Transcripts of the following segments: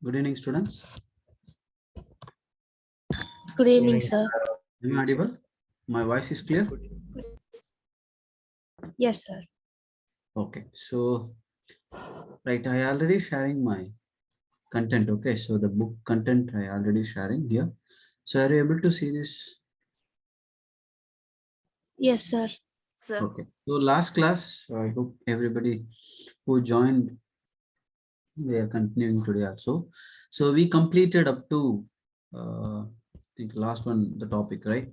Good evening, students. Good evening, sir. Am I audible? My voice is clear? Yes, sir. Okay, so right, I already sharing my content. Okay, so the book content I already sharing here. So are you able to see this? Yes, sir. Sir. Okay, so last class, I hope everybody who joined, they are continuing today also. So we completed up to, I think last one, the topic, right?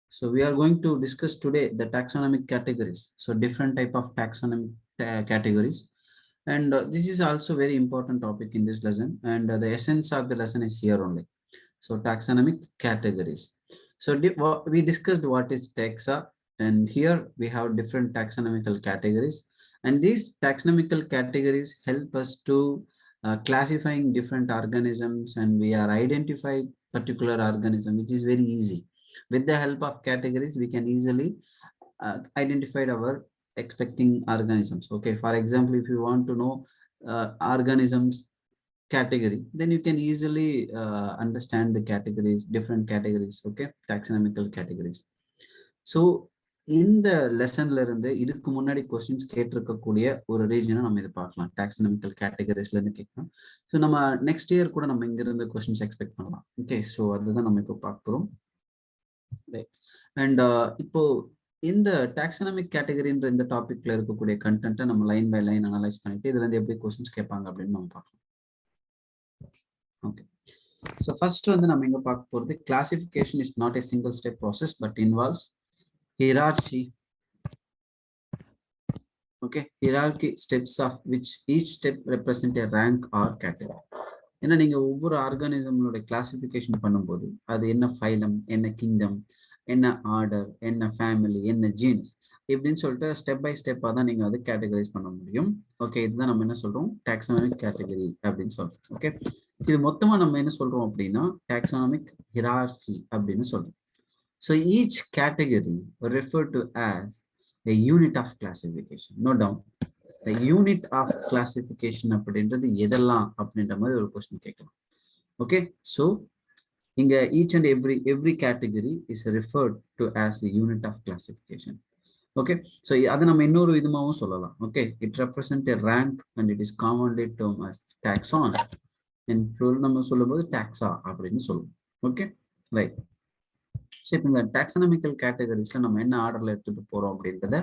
So we are going to discuss today the taxonomic categories. So different type of taxonomic categories. And this is also very important topic in this lesson. And the essence of the lesson is here only. So taxonomic categories. So we discussed what is taxa, and here we have different taxonomical categories. And these taxonomical categories help us to classifying different organisms, and we are identifying particular organism, which is very easy. With the help of categories, we can easily identify our expecting organisms. Okay, for example, if you want to know organisms category, then you can easily understand the categories, different categories. Okay, taxonomical categories. So இந்த லெசன்ல இருந்து இதுக்கு முன்னாடி questions கேட்டிருக்கக்கூடிய ஒரு ரீஜனை நம்ம இதை பார்க்கலாம். டாக்ஸனமிக்கல் கேட்டகரிஸ்ல இருந்து கேட்கலாம். ஸோ நம்ம நெக்ஸ்ட் இயர் கூட நம்ம இங்க இருந்து கொஸ்டின்ஸ் எக்ஸ்பெக்ட் பண்ணலாம். ஓகே, ஸோ அதுதான் நம்ம இப்போ பார்க்குறோம். அண்ட் இப்போ இந்த டாக்ஸனமிக் கேட்டகரின்ற இந்த டாபிக்ல இருக்கக்கூடிய கண்டென்ட்டை நம்ம லைன் பை லைன் அனலைஸ் பண்ணிட்டு இதுல இருந்து எப்படி கொஸ்டின்ஸ் கேட்பாங்க அப்படின்னு நம்ம பார்க்கலாம். Okay, so first வந்து நம்ம இங்க பார்க்க போறது classification is not a single step process but involves hierarchy. Okay, hierarchy steps of which each step represent a rank or category. ஏன்னா நீங்க ஒவ்வொரு ஆர்கானிசமோட கிளாசிபிகேஷன் பண்ணும்போது அது என்ன ஃபைலம், என்ன கிங்டம், என்ன ஆர்டர், என்ன ஃபேமிலி, என்ன ஜீன்ஸ் இப்படின்னு சொல்லிட்டு ஸ்டெப் பை ஸ்டெப்பாக தான் நீங்கள் வந்து கேட்டகரைஸ் பண்ண முடியும். ஓகே, இதுதான் நம்ம என்ன சொல்றோம், டாக்ஸானமிக் கேட்டகரி அப்படின்னு சொல்றோம். ஓகே, இது மொத்தமா நம்ம என்ன சொல்றோம் அப்படின்னா டாக்ஸானமிக் ஹியரார்கி அப்படின்னு சொல்றோம். So each category refer to as a unit of classification. No doubt, the unit of classification அப்படின்றது எதெல்லாம் அப்படின்ற மாதிரி ஒரு கொஸ்டின் கேட்கலாம். ஓகே, ஸோ இங்க each and every category is referred to as the unit of classification. Okay, so அதை நம்ம இன்னொரு விதமாகவும் சொல்லலாம். Okay, it represent a rank and it is commonly termed as taxon. நம்ம சொல்லும்போது taxa அப்படின்னு சொல்லுவோம். Okay, right. ஸோ இப்போ இந்த டாக்ஸானமிக்கல் கேட்டகரிஸ்ல நம்ம என்ன ஆர்டர்ல எடுத்துட்டு போறோம் அப்படின்றத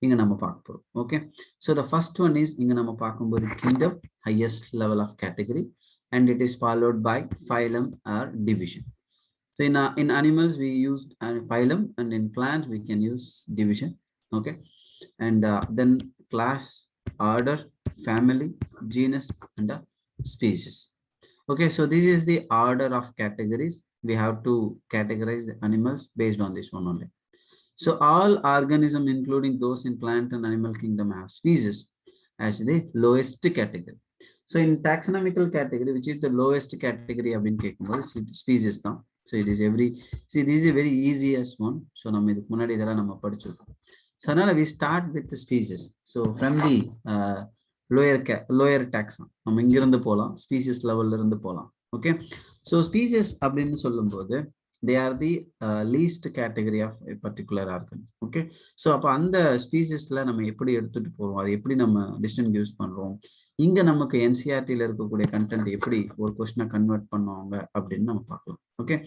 இங்க நம்ம பார்க்க போறோம். Okay, so the first one is இங்க நம்ம பார்க்கும்போது kingdom, highest level of category, and it is followed by phylum or division. So in animals we use phylum, and in plants we can use division. Okay, and then class, order, family, genus, and species. Okay, so this is the order of categories. We have to categorize the animals based on this one only. So all organisms, including those in plant and animal kingdom, have species as the lowest category. So in taxonomical category, which is the lowest category of species now. So it is this is a very easiest one. So நம்ம இதுக்கு முன்னாடி இதெல்லாம் நம்ம படிச்சிருக்கோம். So now we start with the species. So from the lower taxon, நம்ம இங்க இருந்து போலாம், ஸ்பீசிஸ் லெவல்ல இருந்து போலாம். ஓகே, ஸோ ஸ்பீசிஸ் அப்படின்னு சொல்லும்போது they are the least category of a particular organism. Okay, so அப்போ அந்த ஸ்பீசிஸ்ல நம்ம எப்படி எடுத்துட்டு போறோம், அது எப்படி நம்ம டிஸ்டிங்யூஷ் பண்றோம், இங்க நமக்கு என்சிஆர்டில இருக்கக்கூடிய கண்டென்ட் எப்படி ஒரு கொஸ்டினை கன்வெர்ட் பண்ணுவாங்க அப்படின்னு நம்ம பார்க்கலாம். Okay,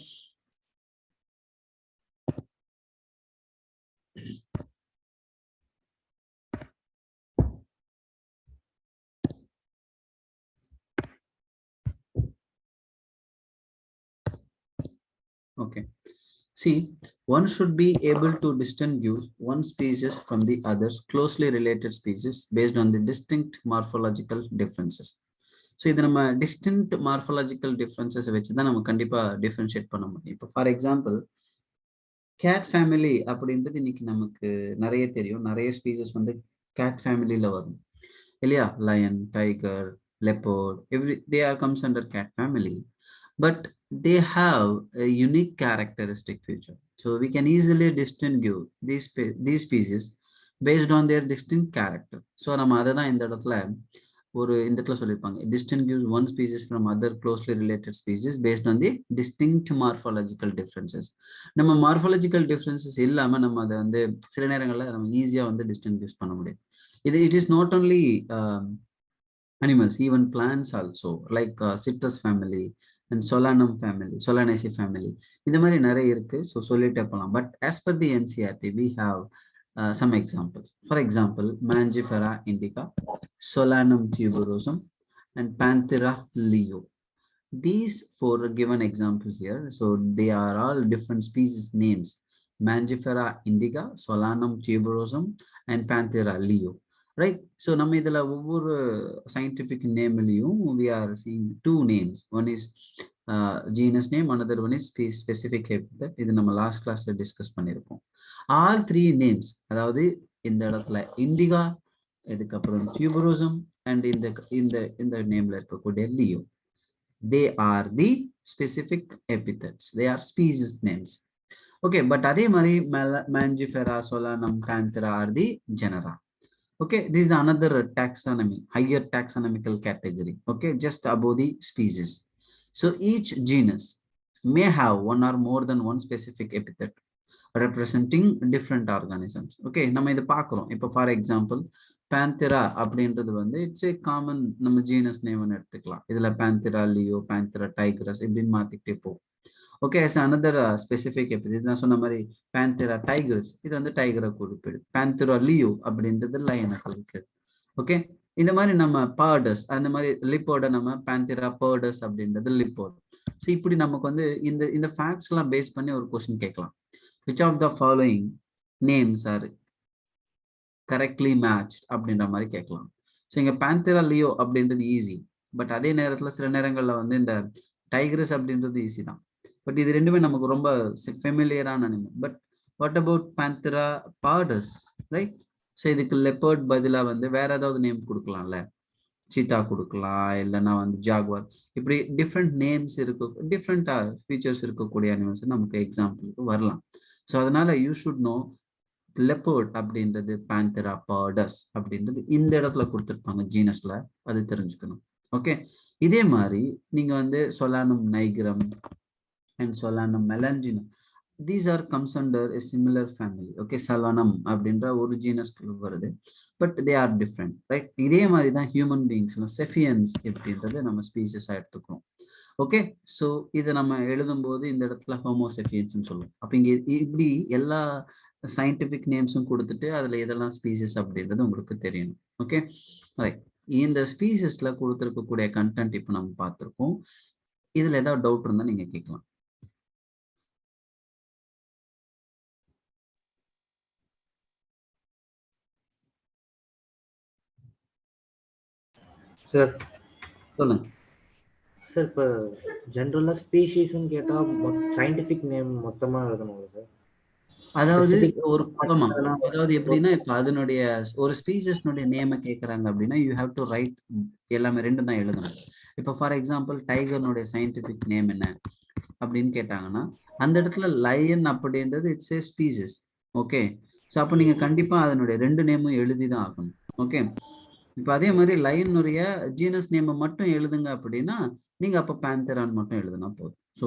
okay, see, one should be able to distinguish one species from the others closely related species based on the distinct morphological differences. So இது நம்ம distinct morphological differences வச்சு தான் நம்ம கண்டிப்பா டிஃபரன்ஷியேட் பண்ண முடியும். இப்போ ஃபார் எக்ஸாம்பிள் கேட் ஃபேமிலி அப்படின்றது இன்னைக்கு நமக்கு நிறைய தெரியும், நிறைய ஸ்பீசஸ் வந்து கேட் ஃபேமிலியில வரும் இல்லையா, lion, tiger, leopard, they are comes under cat family, but they have a unique characteristic feature. So we can easily distinguish these species based on their distinct character. So நம்ம அதை தான் இந்த இடத்துல ஒரு இந்த இடத்துல சொல்லியிருப்பாங்க, distinguish one species from other closely related species based on the distinct morphological differences. நம்ம மார்ஃபாலஜிக்கல் டிஃபரன்சஸ் இல்லாம நம்ம அதை வந்து சில நேரங்கள்ல நம்ம ஈஸியா வந்து டிஸ்டிங்விஷ் பண்ண முடியும். it is not only animals, even plants also, like citrus family and solanum family, solanaceae family. இந்த மாதிரி நிறைய இருக்கு. ஸோ சொல்லிட்டே போகலாம். But as per the NCERT we have some examples. For example, Mangifera indica, Solanum tuberosum, and Panthera leo. These four are given example here. So they are all different species names: Mangifera indica, Solanum tuberosum, and Panthera leo. Right? So நம்ம இதுல ஒவ்வொரு scientific nameலையும் we are seeing two names. One is genus name, another one is specific epithet. இது நம்ம last கிளாஸ்ல discuss பண்ணியிருப்போம். All three names, அதாவது இந்த இடத்துல இண்டிகா, இதுக்கப்புறம் tuberosum, and இந்த நேம்ல இருக்கக்கூடிய Leo, they are the specific epithets, they are species names. Okay, but அதே மாதிரி Mangifera, Solanum, Panthera are the genera. Okay, this is another taxonomy, higher taxonomical category. Okay, just above the species. So each genus may have one or more than one specific epithet representing different organisms. Okay, நம்ம இதை பார்க்கிறோம். இப்போ for example Panthera அப்படின்றது வந்து it's A common நம்ம genus நேம்னு எடுத்துக்கலாம். இதுல Panthera leo, Panthera tigris இப்படின்னு மாத்திக்கிட்டே போகும். Okay, as another specific epithet நான் சொன்ன மாதிரி Panthera tigris, இது வந்து டைகரை குறிப்பிடு. Panthera leo அப்படின்றது லயனை குறிப்பிடு. ஓகே, இந்த மாதிரி நம்ம pardus, அந்த மாதிரி லிப்போட நம்ம Panthera pardus அப்படின்றது லிப்போட். ஸோ இப்படி நமக்கு வந்து இந்த ஃபேக்ட்ஸ் எல்லாம் பேஸ் பண்ணி ஒரு கொஸ்டின் கேட்கலாம். which of the following names are correctly matched அப்படின்ற மாதிரி கேட்கலாம். ஸோ இங்க Panthera leo அப்படின்றது ஈஸி. பட் அதே நேரத்துல சில நேரங்கள்ல வந்து இந்த டைக்ரஸ் அப்படின்றது ஈஸி தான். பட் இது ரெண்டுமே நமக்கு ரொம்ப ஃபெமிலியரான animal. But what about Panthera pardus, right? So இதுக்கு லெப்பர்ட் பதிலாக வந்து வேற ஏதாவது நேம் கொடுக்கலாம்ல, சீட்டா கொடுக்கலாம், இல்லைன்னா வந்து ஜாகுவார், இப்படி டிஃப்ரெண்ட் நேம்ஸ் இருக்கு, டிஃப்ரெண்டா ஃபீச்சர்ஸ் இருக்கக்கூடிய அனிமல்ஸ் நமக்கு எக்ஸாம்பிளுக்கு வரலாம். ஸோ அதனால யூ ஷுட் நோ லெப்பர்ட் அப்படின்றது Panthera pardus அப்படின்றது இந்த இடத்துல கொடுத்துருப்பாங்க ஜீனஸ்ல, அது தெரிஞ்சுக்கணும். ஓகே, இதே மாதிரி நீங்க வந்து Solanum nigrum and Solanum melanginum, these are comes under a similar family. Okay, Solanum அப்படின்ற ஒரு ஜீனஸ்க்கு வருது, but they are different, right? இதே மாதிரி தான் ஹியூமன் பீயிங்ஸ்ல செஃபியன்ஸ் அப்படின்றது நம்ம ஸ்பீசிஸா எடுத்துக்கிறோம். ஓகே, ஸோ இதை நம்ம எழுதும்போது இந்த இடத்துல ஹோமோசெஃபியன்ஸ்னு சொல்லுவோம். அப்போ இங்கே இப்படி எல்லா சயின்டிஃபிக் நேம்ஸும் கொடுத்துட்டு அதுல எதெல்லாம் ஸ்பீசிஸ் அப்படின்றது உங்களுக்கு தெரியணும். Okay, right. இந்த ஸ்பீசிஸ்ல கொடுத்துருக்கக்கூடிய கண்டென்ட் இப்போ நம்ம பார்த்துருக்கோம். இதுல ஏதாவது டவுட் இருந்தா நீங்க கேட்கலாம். சார் சொல்லுங்க சார். இப்போ ஜென்ரலா ஸ்பீஷீஸ்ன்னு கேட்டா சயின்டிஃபிக் நேம் மொத்தமா எழுதணும்ல சார்? அதாவது ஒரு அதாவது எப்படின்னா இப்போ அதனுடைய ஒரு ஸ்பீசிஸ்னுடைய நேமை கேட்கறாங்க அப்படின்னா யூ ஹேவ் டு ரைட் எல்லாமே ரெண்டு தான் எழுதணும். இப்போ ஃபார் எக்ஸாம்பிள் டைகர்னுடைய சயின்டிஃபிக் நேம் என்ன அப்படின்னு கேட்டாங்கன்னா அந்த இடத்துல லயன் அப்படின்றது it's A species. Okay, so அப்போ நீங்க கண்டிப்பா அதனுடைய ரெண்டு நேமும் எழுதி தான் ஆகணும். ஓகே, இப்போ அதே மாதிரி லயனுடைய ஜீனஸ் நேமை மட்டும் எழுதுங்க அப்படின்னா நீங்க அப்போ Pantheraன்னு மட்டும் எழுதுனா போதும். So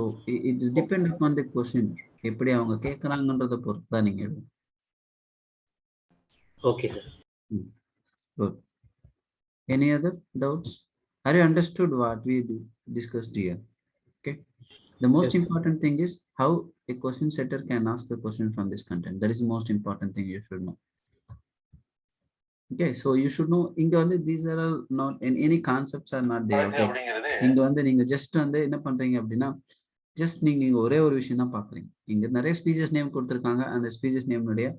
it's depend upon the question, எப்படி அவங்க கேட்கறாங்கன்றத பொறுத்து தான் நீங்க எழுதணும். Okay sir. Good. Any other doubts? Are you understood what we discussed here? Okay. The most important thing is how a question setter can ask the question from this content. That is the most important thing you should know. Okay, so you should know inga வந்து these are all not in any concepts are not there. Okay, இங்க வந்து நீங்க just வந்து என்ன பண்றீங்க அப்படின்னா just நீங்க இங்க ஒரே ஒரு விஷயம் தான் பாக்குறீங்க. இங்க நிறைய ஸ்பீசிஸ் நேம் கொடுத்துருக்காங்க, அந்த ஸ்பீசிஸ் நேமுடைய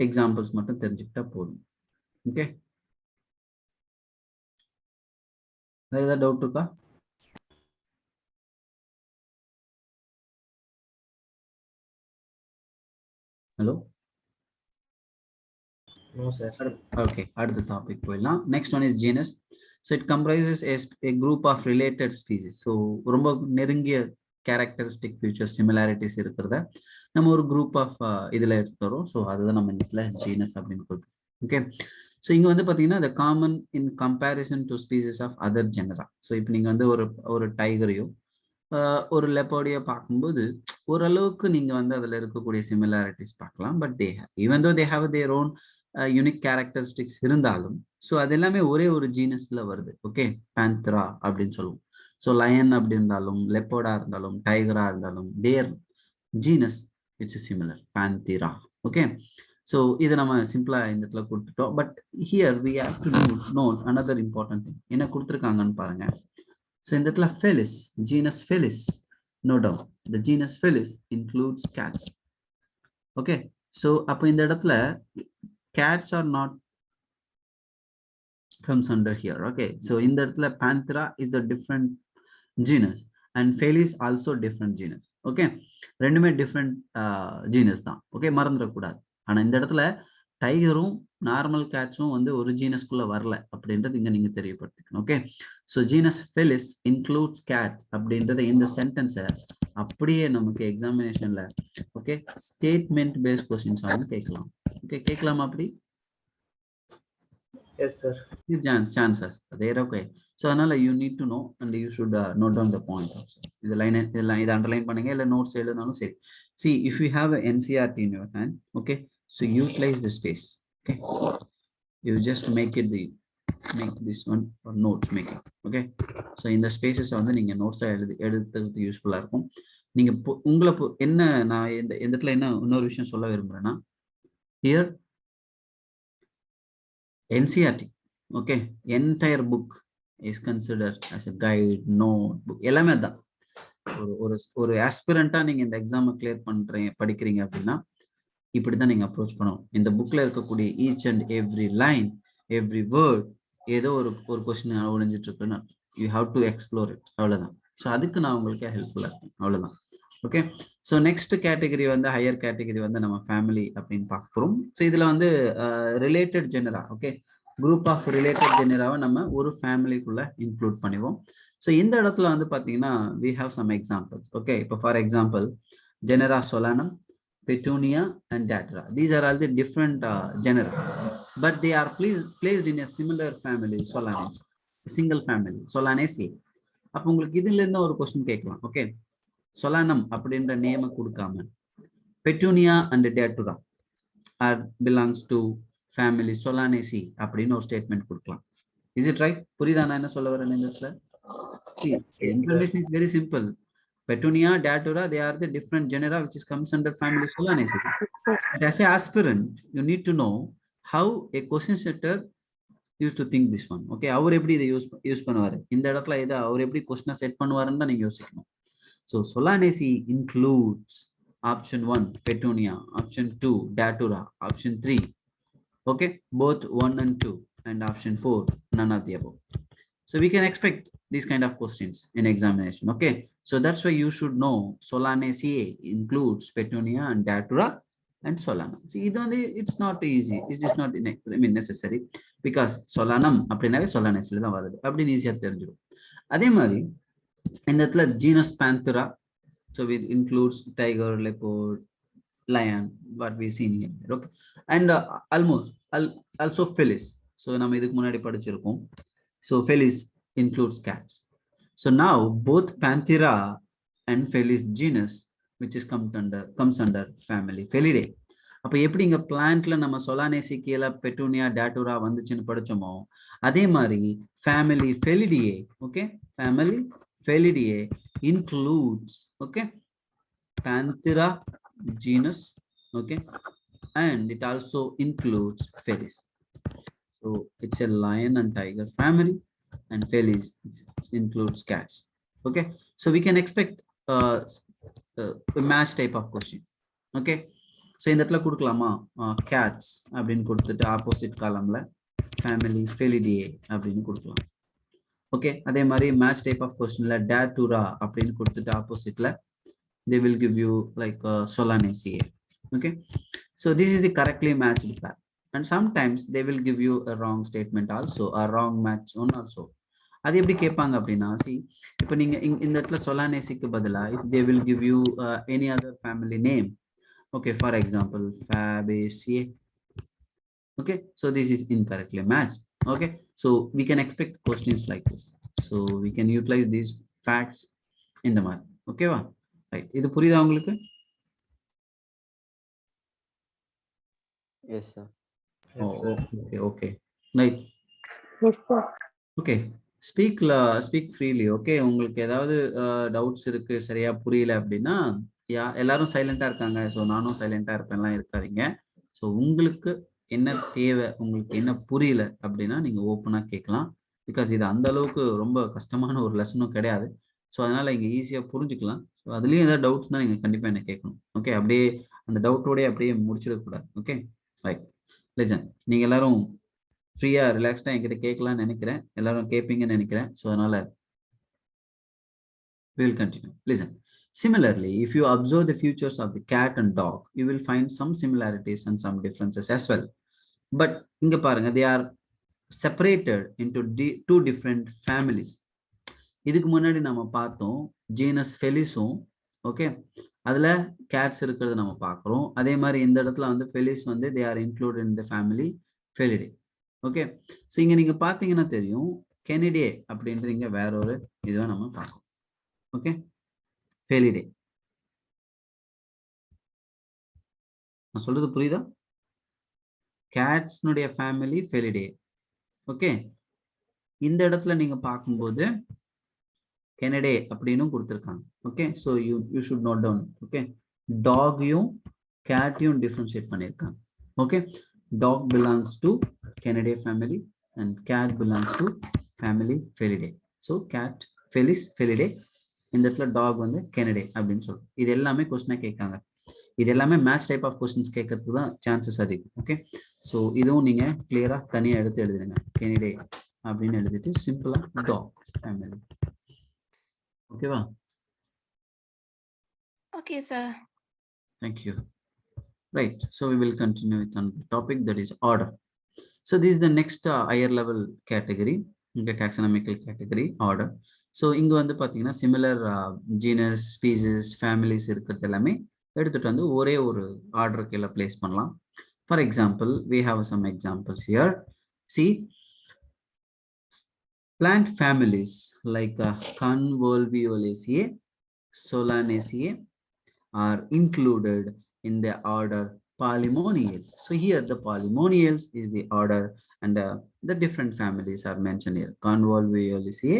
எக்ஸாம்பிள்ஸ் மட்டும் தெரிஞ்சுக்கிட்டா போதும். ஓகே, வேற ஏதாவது டவுட் இருக்கா? ஹலோ? No sir. Okay, அடுத்த டாபிக் போயிடலாம். Next one is genus. So it comprises a group of related species. ஸோ ரொம்ப நெருங்கிய கேரக்டரிஸ்டிக் ஃபியூச்சர் சிமிலாரிட்டிஸ் இருக்கிறத நம்ம ஒரு குரூப் ஆஃப் இதில் எடுத்துறோம். ஸோ அதுதான் நம்ம இடத்துல ஜீனஸ் அப்படின்னு கொடுப்போம். ஓகே, ஸோ இங்கே வந்து பார்த்தீங்கன்னா the common in comparison to species of other genera. So இப்போ நீங்கள் வந்து ஒரு டைகரையோ ஒரு லெப்பர்டையோ பார்க்கும்போது ஓரளவுக்கு நீங்கள் வந்து அதில் இருக்கக்கூடிய சிமிலாரிட்டிஸ் பார்க்கலாம். But even though they have their own unique characteristics இருந்தாலும் ஸோ அது எல்லாமே ஒரே ஒரு ஜீனஸ்ல வருது. ஓகே, பேந்தரா அப்படின்னு சொல்லுவோம். ஸோ லயன் அப்படி இருந்தாலும் லெப்பர்டா இருந்தாலும் டைகரா இருந்தாலும் their genus it's similar Panthera. Okay, so இதை நம்ம சிம்பிளா இந்த இடத்துல கொடுத்துட்டோம். But here we have to note another important thing. என்ன கொடுத்துருக்காங்கன்னு பாருங்க. ஸோ இந்த இடத்துல Felis, genus Felis, no doubt the genus Felis includes cats. Okay, so அப்போ இந்த இடத்துல cats are not comes under here. Okay, so in the இடத்துல Panthera is the different genus and Felis also different genus. Okay, ரெண்டுமே different genus தான். Okay, மறந்துடக்கூடாது. ஆனா இந்த இடத்துல டைகரும் நார்மல் கேட்ஸும் வந்து ஒரு ஜீனஸ்குள்ள வரல அப்படின்றது இங்க நீங்க தெரியப்படுத்திக்கணும். Okay, so genus Felis includes cats அப்படின்றத இந்த சென்டென்ஸை அப்படியே நமக்கு எக்ஸாமினேஷன்ல ஓகே ஸ்டேட்மெண்ட் பேஸ்ட் கொஸ்டின்ஸ் ஆகும் கேட்கலாம். ஓகே, கேட்கலாமா அப்படி? Yes sir. Chances there. Okay, so அதனால you need to know and you should note down the point also. இதெல்லாம் இதை அண்டர்லைன் பண்ணுங்க, இல்லை நோட்ஸ் எழுதினாலும் சரி. See if you have NCERT in your hand, okay, so utilize the space. Okay, you just make this one or notes make it. Okay, so in the spaces வந்து நீங்க notes எடுத்துறது யூஸ்ஃபுல்லா இருக்கும். நீங்க உங்களை என்ன நான் இந்த இடத்துல என்ன இன்னொரு விஷயம் சொல்ல விரும்புறேன்னா, here NCERT, okay, entire book is considered as a guide, notebook, எல்லாமே தான். ஒரு ஆஸ்பிரண்டா நீங்க இந்த எக்ஸாமை கிளியர் படிக்கிறீங்க அப்படின்னா இப்படிதான் நீங்க அப்ரோச் பண்ணணும். இந்த புக்ல இருக்கக்கூடிய each and every line, every word ஏதோ ஒரு கொஸ்டின் ஒழிஞ்சிட்டு இருக்குன்னு you have to explore it. அவ்வளவுதான். ஸோ அதுக்கு நான் உங்களுக்கு ஹெல்ப்ஃபுல்லா இருக்கேன். அவ்வளவுதான். ஓகே, ஸோ நெக்ஸ்ட் கேட்டகரி வந்து ஹையர் கேட்டகரி வந்து நம்ம ஃபேமிலி அப்படின்னு பார்க்க போறோம். ஸோ இதுல வந்து related genera, okay, group of related ஜெனராவை நம்ம ஒரு ஃபேமிலிக்குள்ள இன்க்ளூட் பண்ணுவோம். ஸோ இந்த இடத்துல வந்து பாத்தீங்கன்னா we have some examples. Okay, இப்போ for example genera Solanum, Petunia and Datura. These are all the different genera, but they are placed in a similar family, Solanaceae, a single family, Solanaceae. அப்போ உங்களுக்கு இதுல இருந்து ஒரு question கேட்கலாம். Okay, சொலானம் அப்படின்ற name கொடுக்காம Petunia and Datura are belongs to family Solanaceae அப்படின்னு ஒரு ஸ்டேட்மெண்ட் கொடுக்கலாம். Is it right? புரியுதா நான் என்ன சொல்ல வரேன் இந்த இடத்துல? See, information is very simple. Petunia, Datura, they are the different genera which comes under family Solanaceae. But as an aspirant, you need to know how a question setter used to think this one. Okay, அவர் எப்படி இதை use பண்ணுவாரு, இந்த இடத்துல இதை அவர் எப்படி கொஸ்டினை set பண்ணுவாருன்னு தான் நீங்க யோசிக்கணும். So Solanaceae includes option 1 Petunia, option 2 Datura, option 3 okay both 1 and 2, and option 4 none of the above. So we can expect these kind of questions in examination. Okay, so that's why you should know Solanaceae includes Petunia and Datura and Solanum. See, it's not easy, it's just not necessary, because Solanum அப்படினாவே Solanaceae தான் வருது அப்படின்னு ஈஸியா தெரிஞ்சிடும். அதே மாதிரி இந்த இடத்துல genus Panthera, so it includes tiger, leopard, lion, what we seen here. Okay, and also Felis. So நம்ம இதுக்கு முன்னாடி படிச்சிருக்கோம். So Felis includes cats. So now both Panthera and Felis genus which is comes under family Felidae. அப்ப எப்படி இங்க பிளான்ட்ல நம்ம Solanaceae கீழ Petunia, Datura வந்துச்சுன்னு படிச்சோமோ அதே மாதிரி family Felidae, okay, family Felidae includes okay Panthera genus, okay, and it also includes Felis. So it's a lion and tiger family, and Felis includes cats. Okay, so we can expect a match type of question. Okay, so in that kudukalama cats அப்படின்னு கொடுத்துட்டு opposite columnல family Felidae அப்படின்னு கொடுக்கலாம். Okay, அதே மாதிரி match type of questionல Datura அப்படின்னு கொடுத்துட்டு oppositeல they will give you like Solanaceae. Okay, so this is the correctly matched pair. And sometimes they will give you a wrong statement also, a wrong match one also. அது எப்படி கேட்பாங்க அப்படின்னா, see, இப்போ நீங்க இந்த இடத்துல Solanaceaeக்கு பதிலா if they will give you any other family name, okay, for example Fabaceae, Okay, so this is incorrectly matched. Okay, so we can expect questions like this. So we can utilize these facts in the math. Okay va? Right, இது புரியுதா உங்களுக்கு? Yes, sir. Oh, okay, okay. Right. Yes, sir. Okay, speak freely. Okay, உங்களுக்கு ஏதாவது doubts இருக்கு, சரியா புரியல அப்படின்னா, எல்லாரும் சைலண்டா இருக்காங்க, ஸோ நானும் சைலண்டா இருப்பேன்லாம் இருக்காதீங்க. ஸோ உங்களுக்கு என்ன தேவை, உங்களுக்கு என்ன புரியல அப்படின்னா நீங்க ஓப்பனா கேட்கலாம். பிகாஸ் இது அந்த அளவுக்கு ரொம்ப கஷ்டமான ஒரு லெசனும் கிடையாது. ஸோ அதனால இங்க ஈஸியா புரிஞ்சுக்கலாம். ஸோ அதுலயும் ஏதாவது டவுட்ஸ் தான் நீங்க கண்டிப்பா என்ன கேட்கணும். ஓகே, அப்படியே அந்த டவுட்டோடய அப்படியே முடிச்சிடக்கூடாது. Okay, right. லிசன், நீங்க எல்லாரும் ஃப்ரீயா ரிலாக்ஸ்டா என்கிட்ட கேட்கலாம்னு நினைக்கிறேன். எல்லாரும் கேட்பீங்கன்னு நினைக்கிறேன். ஸோ அதனால we will continue. Listen. Similarly, if you observe the features of the cat and dog, you will find some similarities and some differences as well. But இங்க பாருங்க, they are separated into two different families. இதுக்கு முன்னாடி நம்ம பார்த்தோம் genus ஃபெலிஸும், okay, அதுல Gates இருக்கிறது நம்ம பார்க்குறோம். அதே மாதிரி இந்த இடத்துல வந்து ஃபெலிஸ் வந்து they are included in the family Felidae. Okay, so இங்க நீங்க பாத்தீங்கன்னா தெரியும், கெனிடே அப்படின்றது இங்க வேற ஒரு இதுவா நம்ம பார்க்கணும். Okay, Felidae. நான் சொல்றது புரியுதா? கேட்ஸ்னுடைய ஃபேமிலி ஃபெலிடே. ஓகே, இந்த இடத்துல நீங்க பார்க்கும்போது கெனடே அப்படின்னு கொடுத்துருக்காங்க. Okay, so you should note down. Okay, டாகையும் கேட்டையும் டிஃபரன்ஷியேட் பண்ணியிருக்காங்க. Okay, dog belongs to Canidae family and cat belongs to family Felidae. So cat, Felis, Felidae. இந்த இடத்துல டாக் வந்து Canidae அப்படின்னு சொல்றோம். இது எல்லாமே கொஸ்டினா கேட்காங்க. இது எல்லாமே மேட்ச் டைப் ஆஃப் கொஸ்டின்ஸ் கேட்கறதுக்கு தான் சான்சஸ் அதிகம். ஓகே, ஸோ இதுவும் நீங்க கிளியரா தனியா எடுத்து எழுதுங்க. Canidae அப்படின்னு எழுதிட்டு சிம்பிளா டாக் ஃபேமிலி. ஓகேவா? Okay, sir. Thank you. Right, so we will continue with another topic, that is order. So this is the next higher level category, the taxonomical category, order. So இங்க வந்து பாத்தீங்கன்னா similar genus, species, families இருக்கிறது எல்லாமே எடுத்துட்டு வந்து ஒரே ஒரு order கீழே பிளேஸ் பண்ணலாம். For example, we have some examples here. See, plant families like Convolvulaceae, Solanaceae are included in the order Polemoniales. So here the Polemoniales is the order, and the different families are mentioned here, Convolvulaceae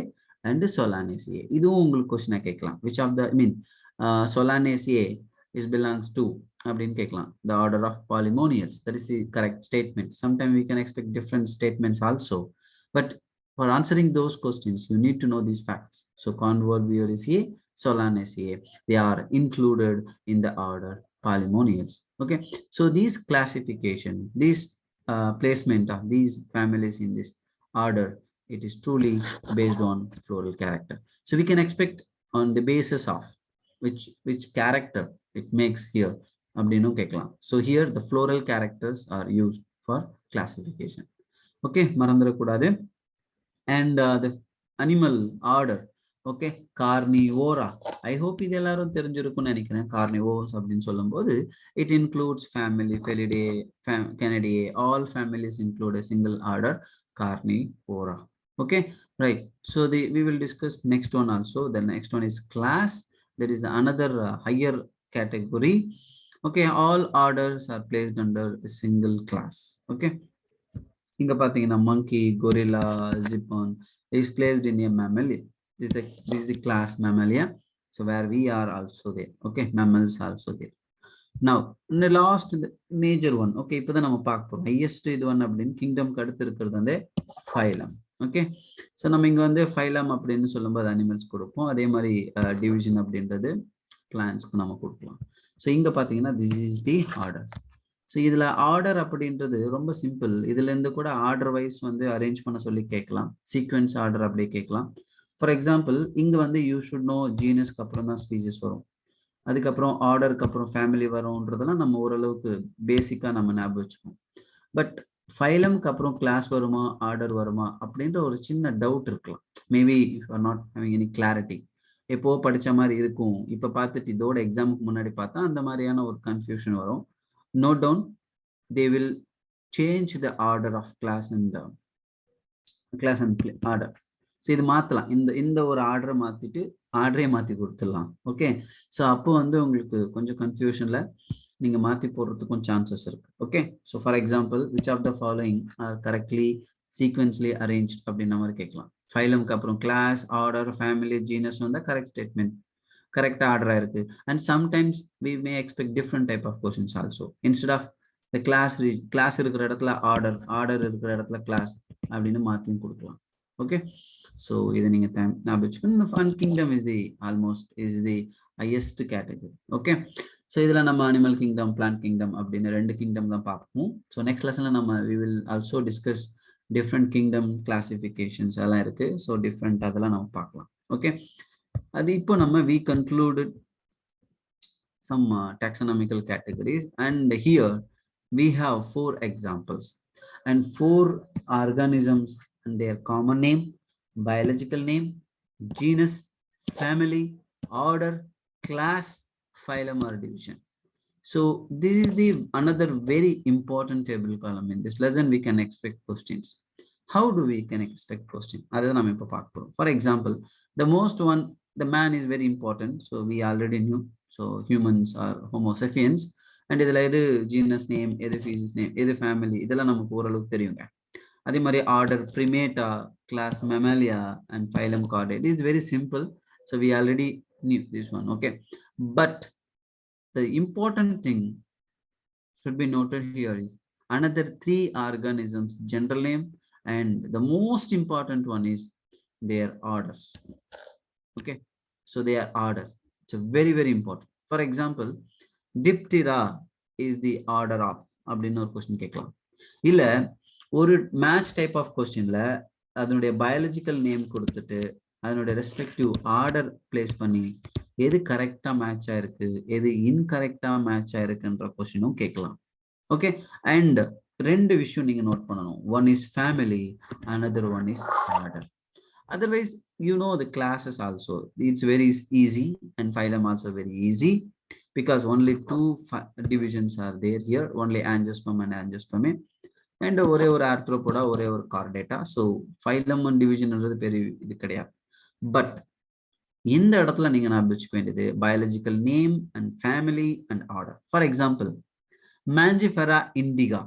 and Solanaceae. இதுவும் உங்களுக்கு question கேட்கலாம், which of the Solanaceae is belongs to அப்படின்னு கேட்கலாம், the order of Polemoniales. That is the correct statement. Sometimes we can expect different statements also, but for answering those questions you need to know these facts. So Convolvulaceae, Solanaceae, they are included in the order Polemoniales. Okay, so these classification, these placement of these families in this order, it is truly based on floral character. So we can expect on the basis of which character it makes here அப்படினு கேட்கலாம். So here the floral characters are used for classification. Okay, மறந்துடக்கூடாது. And the animal order, okay, carnivora. I hope இது எல்லாரும் தெரிஞ்சிருக்கும்னு நினைக்கிறேன். carnivores அப்படின்னு சொல்லும்போது it includes family Felidae, Canidae. All families include a single order carnivora. Okay, right. So we will discuss next one also. The next one is class. That is the another higher category. Okay, all orders are placed under a single class. Okay, இங்க பாத்தீங்கன்னா monkey, gorilla, ziphon is placed in a mammal. This is the class Mammalia. So where we are also there. Okay, mammals also there. Now in the last major one. Okay, இப்போதான் நம்ம பார்க்க போறோம் highest இது one அப்படின்னு கிங்டம்க்கு அடுத்து இருக்கிறது வந்து phylum. Okay, so நம்ம இங்க வந்து phylum அப்படின்னு சொல்லும்போது animals கொடுப்போம், அதே மாதிரி division அப்படின்றது plantsக்கு நம்ம கொடுக்கலாம். So இங்க பாத்தீங்கன்னா this is the order. So இதுல ஆர்டர் அப்படின்றது ரொம்ப சிம்பிள். இதுல இருந்து கூட ஆர்டர் வைஸ் வந்து அரேஞ்ச் பண்ண சொல்லி கேட்கலாம், சீக்வென்ஸ் ஆர்டர் அப்படியே கேட்கலாம். ஃபார் எக்ஸாம்பிள் இங்க வந்து யூ ஷுட் நோ ஜீனஸ்க்கு அப்புறம் தான் ஸ்பீசிஸ் வரும், அதுக்கப்புறம் ஆர்டருக்கு அப்புறம் ஃபேமிலி வரும்ன்றதெல்லாம் நம்ம ஓரளவுக்கு பேசிக்கா நம்ம ஞாபகம் வச்சுப்போம். பட் ஃபைலம்க்கு அப்புறம் கிளாஸ் வருமா ஆர்டர் வருமா அப்படின்ற ஒரு சின்ன டவுட் இருக்கலாம். Maybe you are not having any clarity. எப்போ படிச்ச மாதிரி இருக்கும், இப்ப பார்த்துட்டு இதோட எக்ஸாமுக்கு முன்னாடி பார்த்தா அந்த மாதிரியான ஒரு கன்ஃபியூஷன் வரும். Note down, they will change the order of class and order. So இது மாற்றலாம், இந்த ஒரு ஆர்டரை மாற்றிட்டு ஆர்டரே மாற்றி கொடுத்துடலாம். ஓகே, ஸோ அப்போ வந்து உங்களுக்கு கொஞ்சம் கன்ஃபியூஷனில் நீங்கள் மாற்றி போடுறதுக்கும் சான்சஸ் இருக்குது. Okay, so for example which of the following are correctly sequentially arrange அப்படின்ற மாதிரி கேட்கலாம். ஃபைலம்க்கு அப்புறம் கிளாஸ், ஆர்டர், ஃபேமிலி, ஜீனஸ் வந்தால் கரெக்ட் ஸ்டேட்மெண்ட், கரெக்டாக ஆர்டராக இருக்குது. And sometimes we may expect different type of questions also. Instead of இந்த கிளாஸ் இருக்கிற இடத்துல ஆர்டர் இருக்கிற இடத்துல கிளாஸ் அப்படின்னு மாற்றியும் கொடுக்கலாம். ஓகே, ஸோ இதை நீங்கள் ஞாபகம் வச்சுக்கணும். Fun kingdom is the highest category. Okay, so இதில் நம்ம அனிமல் கிங்டம், பிளான்ட் கிங்டம் அப்படின்னு 2 கிங்டம் தான் பார்ப்போம். ஸோ நெக்ஸ்ட் லெசனில் நம்ம we will also discuss different kingdom classifications எல்லாம் இருக்குது. ஸோ டிஃப்ரெண்ட் அதெல்லாம் நம்ம பார்க்கலாம். ஓகே, அது இப்போ நம்ம we concluded some taxonomical categories, and here we have 4 examples and 4 organisms and their common name, biological name, genus, family, order, class, phylum or division. So this is the another very important table column. In this lesson we can expect questions. How do we can expect question? For example, the most one, the man is very important, so we already knew. So humans are homo sapiens, and idhula edu genus name, edu species name, edu family, idella namakku oralukku theriyunga. அதே மாதிரி order primata, class mammalia and phylum chordate is very simple, so we already knew this one. Okay, but the important thing should be noted here is another 3 organisms general name, and the most important one is their orders. Okay, so they are order. It's very very important. For example, Diptera is the order of அப்படின்னு ஒரு question கேட்கலாம். இல்ல ஒரு match type of கொஸ்டின்ல அதனுடைய biological name கொடுத்துட்டு அதனுடைய respective order place பண்ணி எது கரெக்டா மேட்ச் ஆயிருக்கு, எது இன்கரெக்டா மேட்ச் ஆயிருக்குன்ற கொஸ்டினும் கேட்கலாம். ஓகே, அண்ட் 2 விஷயம் நீங்க நோட் பண்ணணும். One is family, another one is order. Otherwise, you know the classes also, it's very easy, and phylum also very easy, because only 2 divisions are there here, only angiosperm and angiospermae, and ஒரே ஒரு arthropoda, ஒரே ஒரு chordata. So phylum and division என்றது பெரிய இது கிடையாது. But இந்த இடத்துல நீங்க ஞாபகம் வச்சுக்க வேண்டியது biological name and family and order. For example, Mangifera indica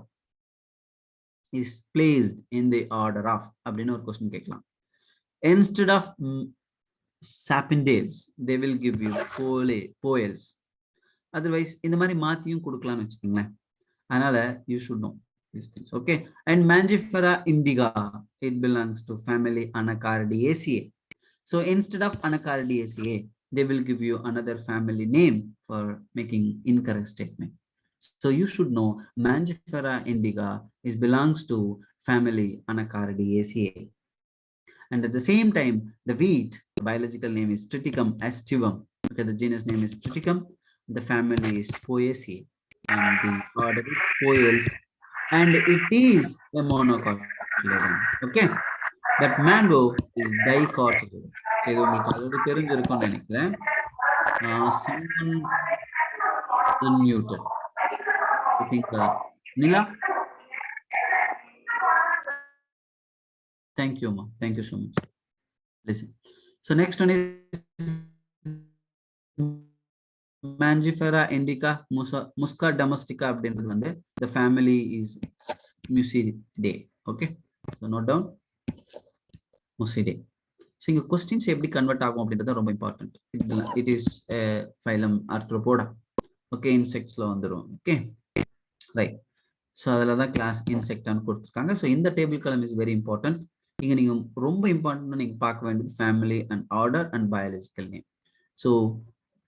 is placed in the order of அப்படின்னு ஒரு கொஸ்டின் கேட்கலாம். Instead of sapindales, they will give you poels. Otherwise, இந்த மாதிரி மாத்தியும் கொடுக்கலாம்னு வச்சுக்கோங்களேன். அதனால you should know these things. Okay, and Mangifera indica, it belongs to family Anacardiaceae. So instead of Anacardiaceae, they will give you another family name for making incorrect statement. So you should know Mangifera indica is belongs to family Anacardiaceae. And at the same time, the wheat, the biological name is Triticum aestivum. Okay, the genus name is Triticum, the family is Poaceae, and the order is Poales, and it is a monocotyledon. Okay, but mango is dicotyledon. So இது உங்களுக்கு already தெரிஞ்சிருக்கும்னு நினைக்கிறேன். Someone unmuted. I think Nila. Thank you, ma. Thank you so much. Listen. So next one is Mangifera indica, Musca domestica அப்படின்றது வந்து the family is Musidae. Okay, so note down Musidae. So இங்க questions எப்படி convert ஆகும் அப்படின்றது ரொம்ப important. It is phylum Arthropoda. Okay, insectsல வந்துரும். Okay, right. So அதில் தான் கிளாஸ் இன்செக்டான்னு கொடுத்துருக்காங்க. ஸோ இந்த டேபிள் காலம் இஸ் வெரி இம்பார்ட்டன்ட். இங்கே நீங்கள் ரொம்ப இம்பார்ட்டன்ட் நீங்கள் பார்க்க வேண்டியது family and order and biological name. So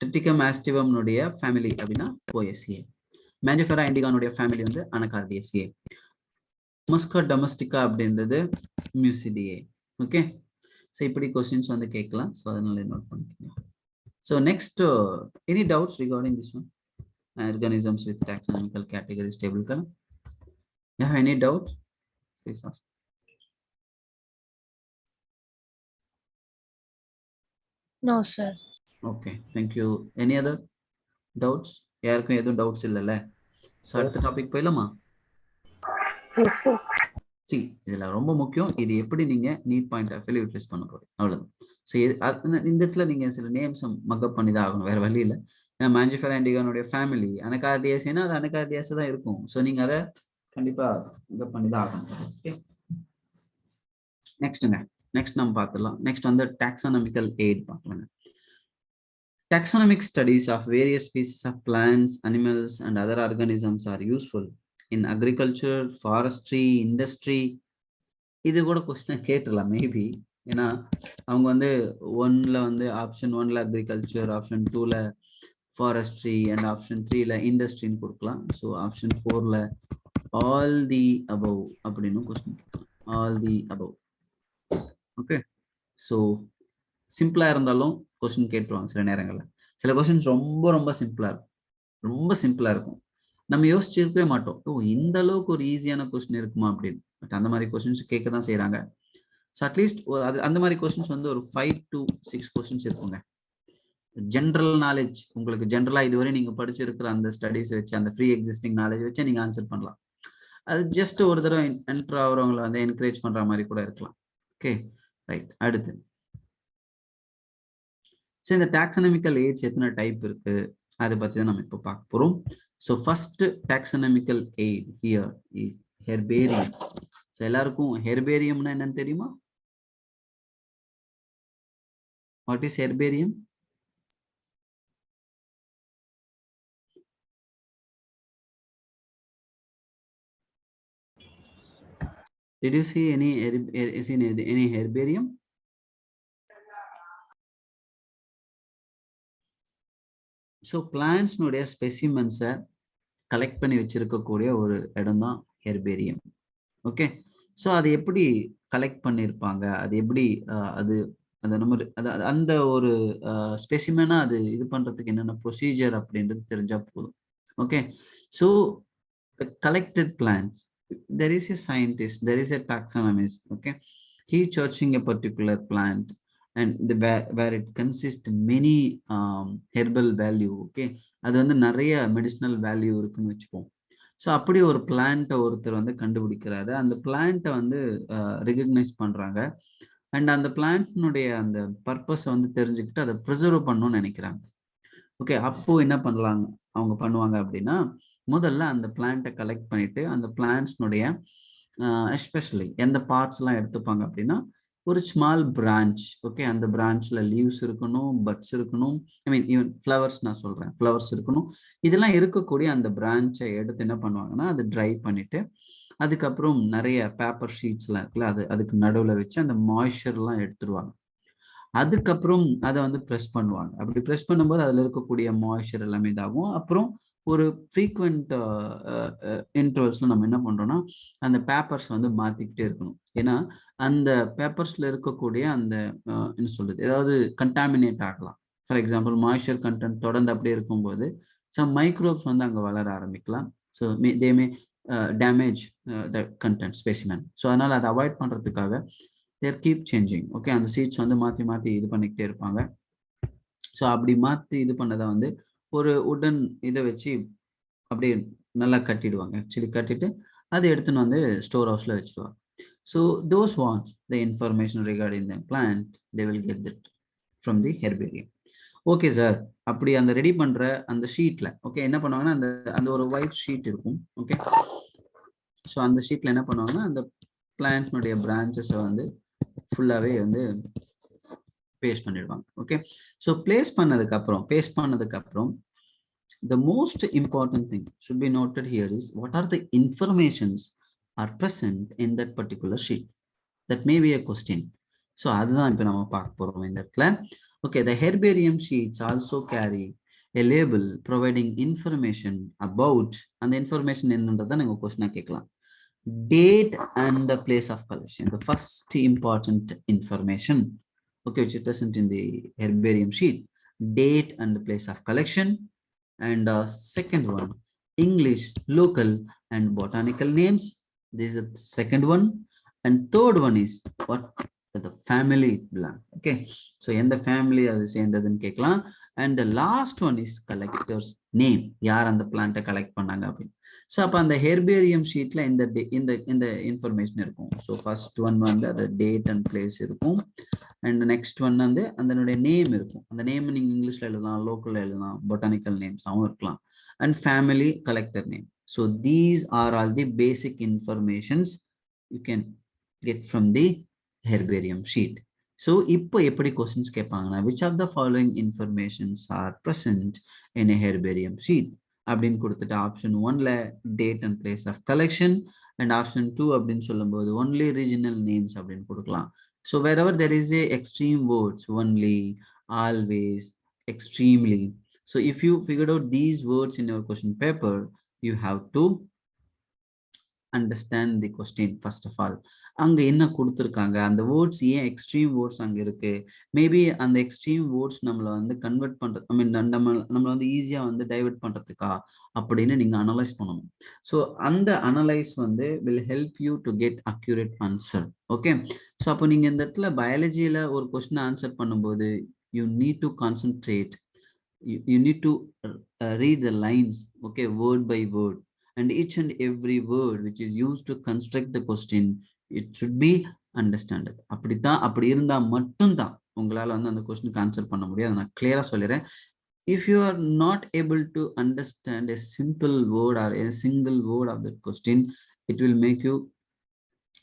Triticum aestivum உடைய ஃபேமிலி அப்படின்னா Poaceae. Mangifera indica ஃபேமிலி வந்து Anacardiaceae. Musca domestica அப்படின்றது Musidae. ஓகே, ஸோ இப்படி கொஸ்டின்ஸ் வந்து கேட்கலாம். ஸோ அதனால நோட் பண்ணிக்கலாம். So next any doubts regarding this one, organisms with taxonomical categories table column? You have any doubt? Please ask. No, sir. Okay, thank you. Any other doubts? யாருக்கும் எதுவும் doubts இல்லைல்ல? So அடுத்த topic போயிடலாமா? C இதுல ரொம்ப முக்கியம். இது எப்படி நீங்க need point of view utilize பண்ண போறீங்க அவ்வளவுதான். ஸோ இந்த இடத்துல நீங்க சில நேம்ஸ் மக்கப் பண்ணி தான் ஆகணும், வேற வழி இல்லை. ஏன்னா மாஞ்சிஃபெரா இண்டிகானுடைய ஃபேமிலி அனகார்டியாஸ்னா அது அனகார்டியாஸ் தான் இருக்கும். ஸோ நீங்க அதை கண்டிப்பா மக்கப் பண்ணி தான் ஆகணும். ஓகே, நெக்ஸ்ட் நம்ம பார்த்துடலாம். நெக்ஸ்ட் வந்து டாக்ஸானமிக்கல் எய்ட் பார்க்கலாங்க. Taxonomic studies of various species of plants, animals, and other organisms are useful in agriculture, forestry, industry. இது கூட கொஸ்டின் கேட்டுடலாம் மேபி. ஏன்னா அவங்க வந்து ஒன்ல வந்து ஆப்ஷன் 1ல அக்ரிகல்ச்சர், ஆப்ஷன் 2ல ஃபாரஸ்ட்ரி அண்ட் ஆப்ஷன் 3ல இண்டஸ்ட்ரின்னு கொடுக்கலாம். ஸோ ஆப்ஷன் 4ல ஆல் தி அபவ் அப்படின்னு கொஸ்டின் கேட்கலாம். All the above. Okay, so சிம்பிளா இருந்தாலும் கொஸ்டின் கேட்டுருவாங்க சில நேரங்களில். சில கொஸ்டின்ஸ் ரொம்ப ரொம்ப சிம்பிளா இருக்கும், ரொம்ப சிம்பிளா இருக்கும். நம்ம யோசிச்சிருக்கவே மாட்டோம், ஓ இந்த அளவுக்கு ஒரு ஈஸியான கொஸ்டின் இருக்குமா அப்படின்னு. பட் அந்த மாதிரி கொஸ்டின்ஸ் கேட்க தான் செய்யறாங்க. ஸோ அட்லீஸ்ட் அந்த மாதிரி கொஸ்டின்ஸ் வந்து ஒரு 5 to 6 கொஸ்டின்ஸ் இருக்குங்க. ஜென்ரல் நாலேஜ் உங்களுக்கு ஜென்ரலா இதுவரை நீங்க படிச்சிருக்கிற அந்த ஸ்டடிஸ் வச்சு, அந்த ஃப்ரீ எக்ஸிஸ்டிங் நாலேஜ் வச்சு நீங்க ஆன்சர் பண்ணலாம். அது ஜஸ்ட் ஒரு தடவை என்டர் ஆகிறவங்களை வந்து என்கரேஜ் பண்ற மாதிரி கூட இருக்கலாம். Okay right. அடுத்து ஸோ இந்த டாக்ஸானமிக்கல் ஏஜ் எத்தனை டைப் இருக்கு அதை பத்தி தான் நம்ம இப்போ பார்க்க போறோம். So first taxonomical aid here is herbarium. So எல்லாருக்கும் ஹெர்பேரியம்னா என்னன்னு தெரியுமா? What is herbarium? Did you see any herbarium? ஸோ பிளான்ட்ஸ்னுடைய ஸ்பெசிமென்ஸை கலெக்ட் பண்ணி வச்சிருக்கக்கூடிய ஒரு இடம் தான் ஹெர்பேரியம். ஓகே, ஸோ அது எப்படி கலெக்ட் பண்ணியிருப்பாங்க, அது எப்படி அது அந்த நம்ம அந்த ஒரு ஸ்பெசிமெனா அது இது பண்றதுக்கு என்னென்ன ப்ரொசீஜர் அப்படின்றது தெரிஞ்சா போதும். Okay, so collected plants, there is a scientist, there is a taxonomist, okay, he choosing a particular plant and where it consists many herbal value. Okay, அது வந்து நிறைய மெடிசினல் வேல்யூ இருக்குன்னு வச்சுப்போம். ஸோ அப்படி ஒரு பிளான்ட்டை ஒருத்தர் வந்து கண்டுபிடிக்கிறாரு, அந்த பிளான்ட்டை வந்து ரெகக்னைஸ் பண்றாங்க அண்ட் அந்த பிளான்ட்னுடைய அந்த பர்பஸை வந்து தெரிஞ்சுக்கிட்டு அதை ப்ரிசர்வ் பண்ணணும்னு நினைக்கிறாங்க. ஓகே, அப்போ என்ன பண்ணலாங்க அவங்க பண்ணுவாங்க அப்படின்னா, முதல்ல அந்த பிளான்ட்டை கலெக்ட் பண்ணிட்டு அந்த பிளான்ட்ஸ்னுடைய எஸ்பெஷலி எந்த பார்ட்ஸ்லாம் எடுத்துப்பாங்க அப்படின்னா, ஒரு ஸ்மால் பிரான்ச். ஓகே, அந்த பிரான்ச்ல லீவ்ஸ் இருக்கணும், பட்ஸ் இருக்கணும், ஐ மீன் ஈவன் ஃப்ளவர்ஸ், நான் சொல்றேன் ஃப்ளவர்ஸ் இருக்கணும். இதெல்லாம் இருக்கக்கூடிய அந்த பிரான்ச்சை எடுத்து என்ன பண்ணுவாங்கன்னா அது ட்ரை பண்ணிட்டு அதுக்கப்புறம் நிறைய பேப்பர் ஷீட்ஸ்லாம் இருக்குல்ல, அதுக்கு நடுவில் வச்சு அந்த மாய்ஸ்சர்லாம் எடுத்துருவாங்க. அதுக்கப்புறம் அதை வந்து ப்ரெஸ் பண்ணுவாங்க. அப்படி ப்ரெஸ் பண்ணும்போது அதில் இருக்கக்கூடிய மாய்ஸ்சர் எல்லாமே இதாகும். அப்புறம் ஒரு ஃப்ரீக்வெண்ட் இன்டர்வல்ஸ்ல நம்ம என்ன பண்றோம்னா அந்த பேப்பர்ஸ் வந்து மாத்திக்கிட்டே இருக்கணும். ஏன்னா அந்த பேப்பர்ஸ்ல இருக்கக்கூடிய அந்த என்ன சொல்றது, ஏதாவது கண்டாமினேட் ஆகலாம். ஃபார் எக்ஸாம்பிள் மாய்ஸ்சர் கண்டென்ட் தொடர்ந்து அப்படியே இருக்கும்போது சம் மைக்ரோப்ஸ் வந்து அங்கே வளர ஆரம்பிக்கலாம். So they May damage the content specimen. So அதனால அதை அவாய்ட் பண்றதுக்காக தேர் கீப் சேஞ்சிங். ஓகே, அந்த சீட்ஸ் வந்து மாற்றி மாற்றி இது பண்ணிக்கிட்டே இருப்பாங்க. ஸோ அப்படி மாற்றி இது பண்ணதை வந்து ஒரு உடன் இதை வச்சு அப்படியே நல்லா கட்டிடுவாங்க. ஆக்சுவலி கட்டிட்டு அதை எடுத்துன்னு வந்து ஸ்டோர் ஹவுஸில் வச்சுடுவாங்க. So those wants the information regarding the plant they will get that from the herbarium. Okay sir, அப்படி அந்த ரெடி பண்ணுற அந்த ஷீட்டில் ஓகே என்ன பண்ணுவாங்கன்னா அந்த அந்த ஒரு ஒயிட் ஷீட் இருக்கும். ஓகே, ஸோ அந்த ஷீட்டில் என்ன பண்ணுவாங்கன்னா அந்த பிளான்ட்னுடைய பிரான்ச்சஸை வந்து ஃபுல்லாகவே வந்து பேஸ்ட் பண்ணிடுவாங்க. ஓகே, ஸோ பேஸ்ட் பண்ணதுக்கு அப்புறம் the most important thing should be noted here is what are the informations are present in that particular sheet. That may be a question. So அதுதான் இப்போ நம்ம பார்க்க போறோம் இந்த இடத்துல. Okay, the herbarium sheets also carry a label providing information about, and the information என்னன்றதை நீங்க கொஸ்டினா கேட்கலாம். Date and the place of collection, the first important information, okay, which is present in the herbarium sheet. Date and the place of collection. And second one, English, local and botanical names. This is the second one. And third one is what the family belong. Okay, so in the family அது சேர்ந்ததுன்னு கேட்கலாம். And the last one is collector's name, யார் அந்த பிளான்ட்டை collect பண்ணாங்க அப்படின்னு. So அப்போ அந்த herbarium ஷீட்ல இந்த இன்ஃபர்மேஷன் இருக்கும். ஸோ ஃபர்ஸ்ட் ஒன் வந்து அது டேட் அண்ட் பிளேஸ் இருக்கும். அண்ட் நெக்ஸ்ட் ஒன் வந்து அதனுடைய நேம் இருக்கும். அந்த நேம் நீங்க இங்கிலீஷ்ல எழுதலாம், லோக்கல்ல எழுதலாம், பொட்டானிக்கல் நேம்ஸாகவும் இருக்கலாம். And family, collector name. So these are all the basic informations you can get from the herbarium sheet. So இப்போ எப்படி கொஸ்டின்ஸ் கேட்பாங்கன்னா, which of the following informations are present in a herbarium sheet அப்படின்னு கொடுத்துட்டு option 1ல date and place of collection, and option 2 அப்படின்னு சொல்லும்போது only regional names அப்படின்னு கொடுக்கலாம். So wherever there is a extreme words, only, always, extremely. So if you figured out these words in your question paper, you have to understand the question first of all. அங்க என்ன கொடுத்துருக்காங்க, அந்த words ஏன் extreme words அங்க இருக்கு, maybe அந்த extreme words நம்மளை வந்து கன்வெர்ட் பண்றது, ஐ மீன் நம்மளை வந்து ஈஸியா வந்து டைவெர்ட் பண்றதுக்கா அப்படின்னு நீங்க அனலைஸ் பண்ணணும். ஸோ அந்த அனலைஸ் வந்து will help you to get accurate answer. Okay, so அப்போ நீங்க இந்த இடத்துல பயாலஜியில ஒரு கொஸ்டின் ஆன்சர் பண்ணும்போது you need to concentrate, you need to read the lines, okay, word by word, and each and every word which is used to construct the question, it should be understood. அப்படி இருந்தா மட்டும்தான் உங்களால வந்து அந்த கொஸ்டினுக்கு answer பண்ண முடியும். அதை நான் கிளியரா சொல்லிடுறேன். If you are not able to understand a simple word or a single word of that question, it will make you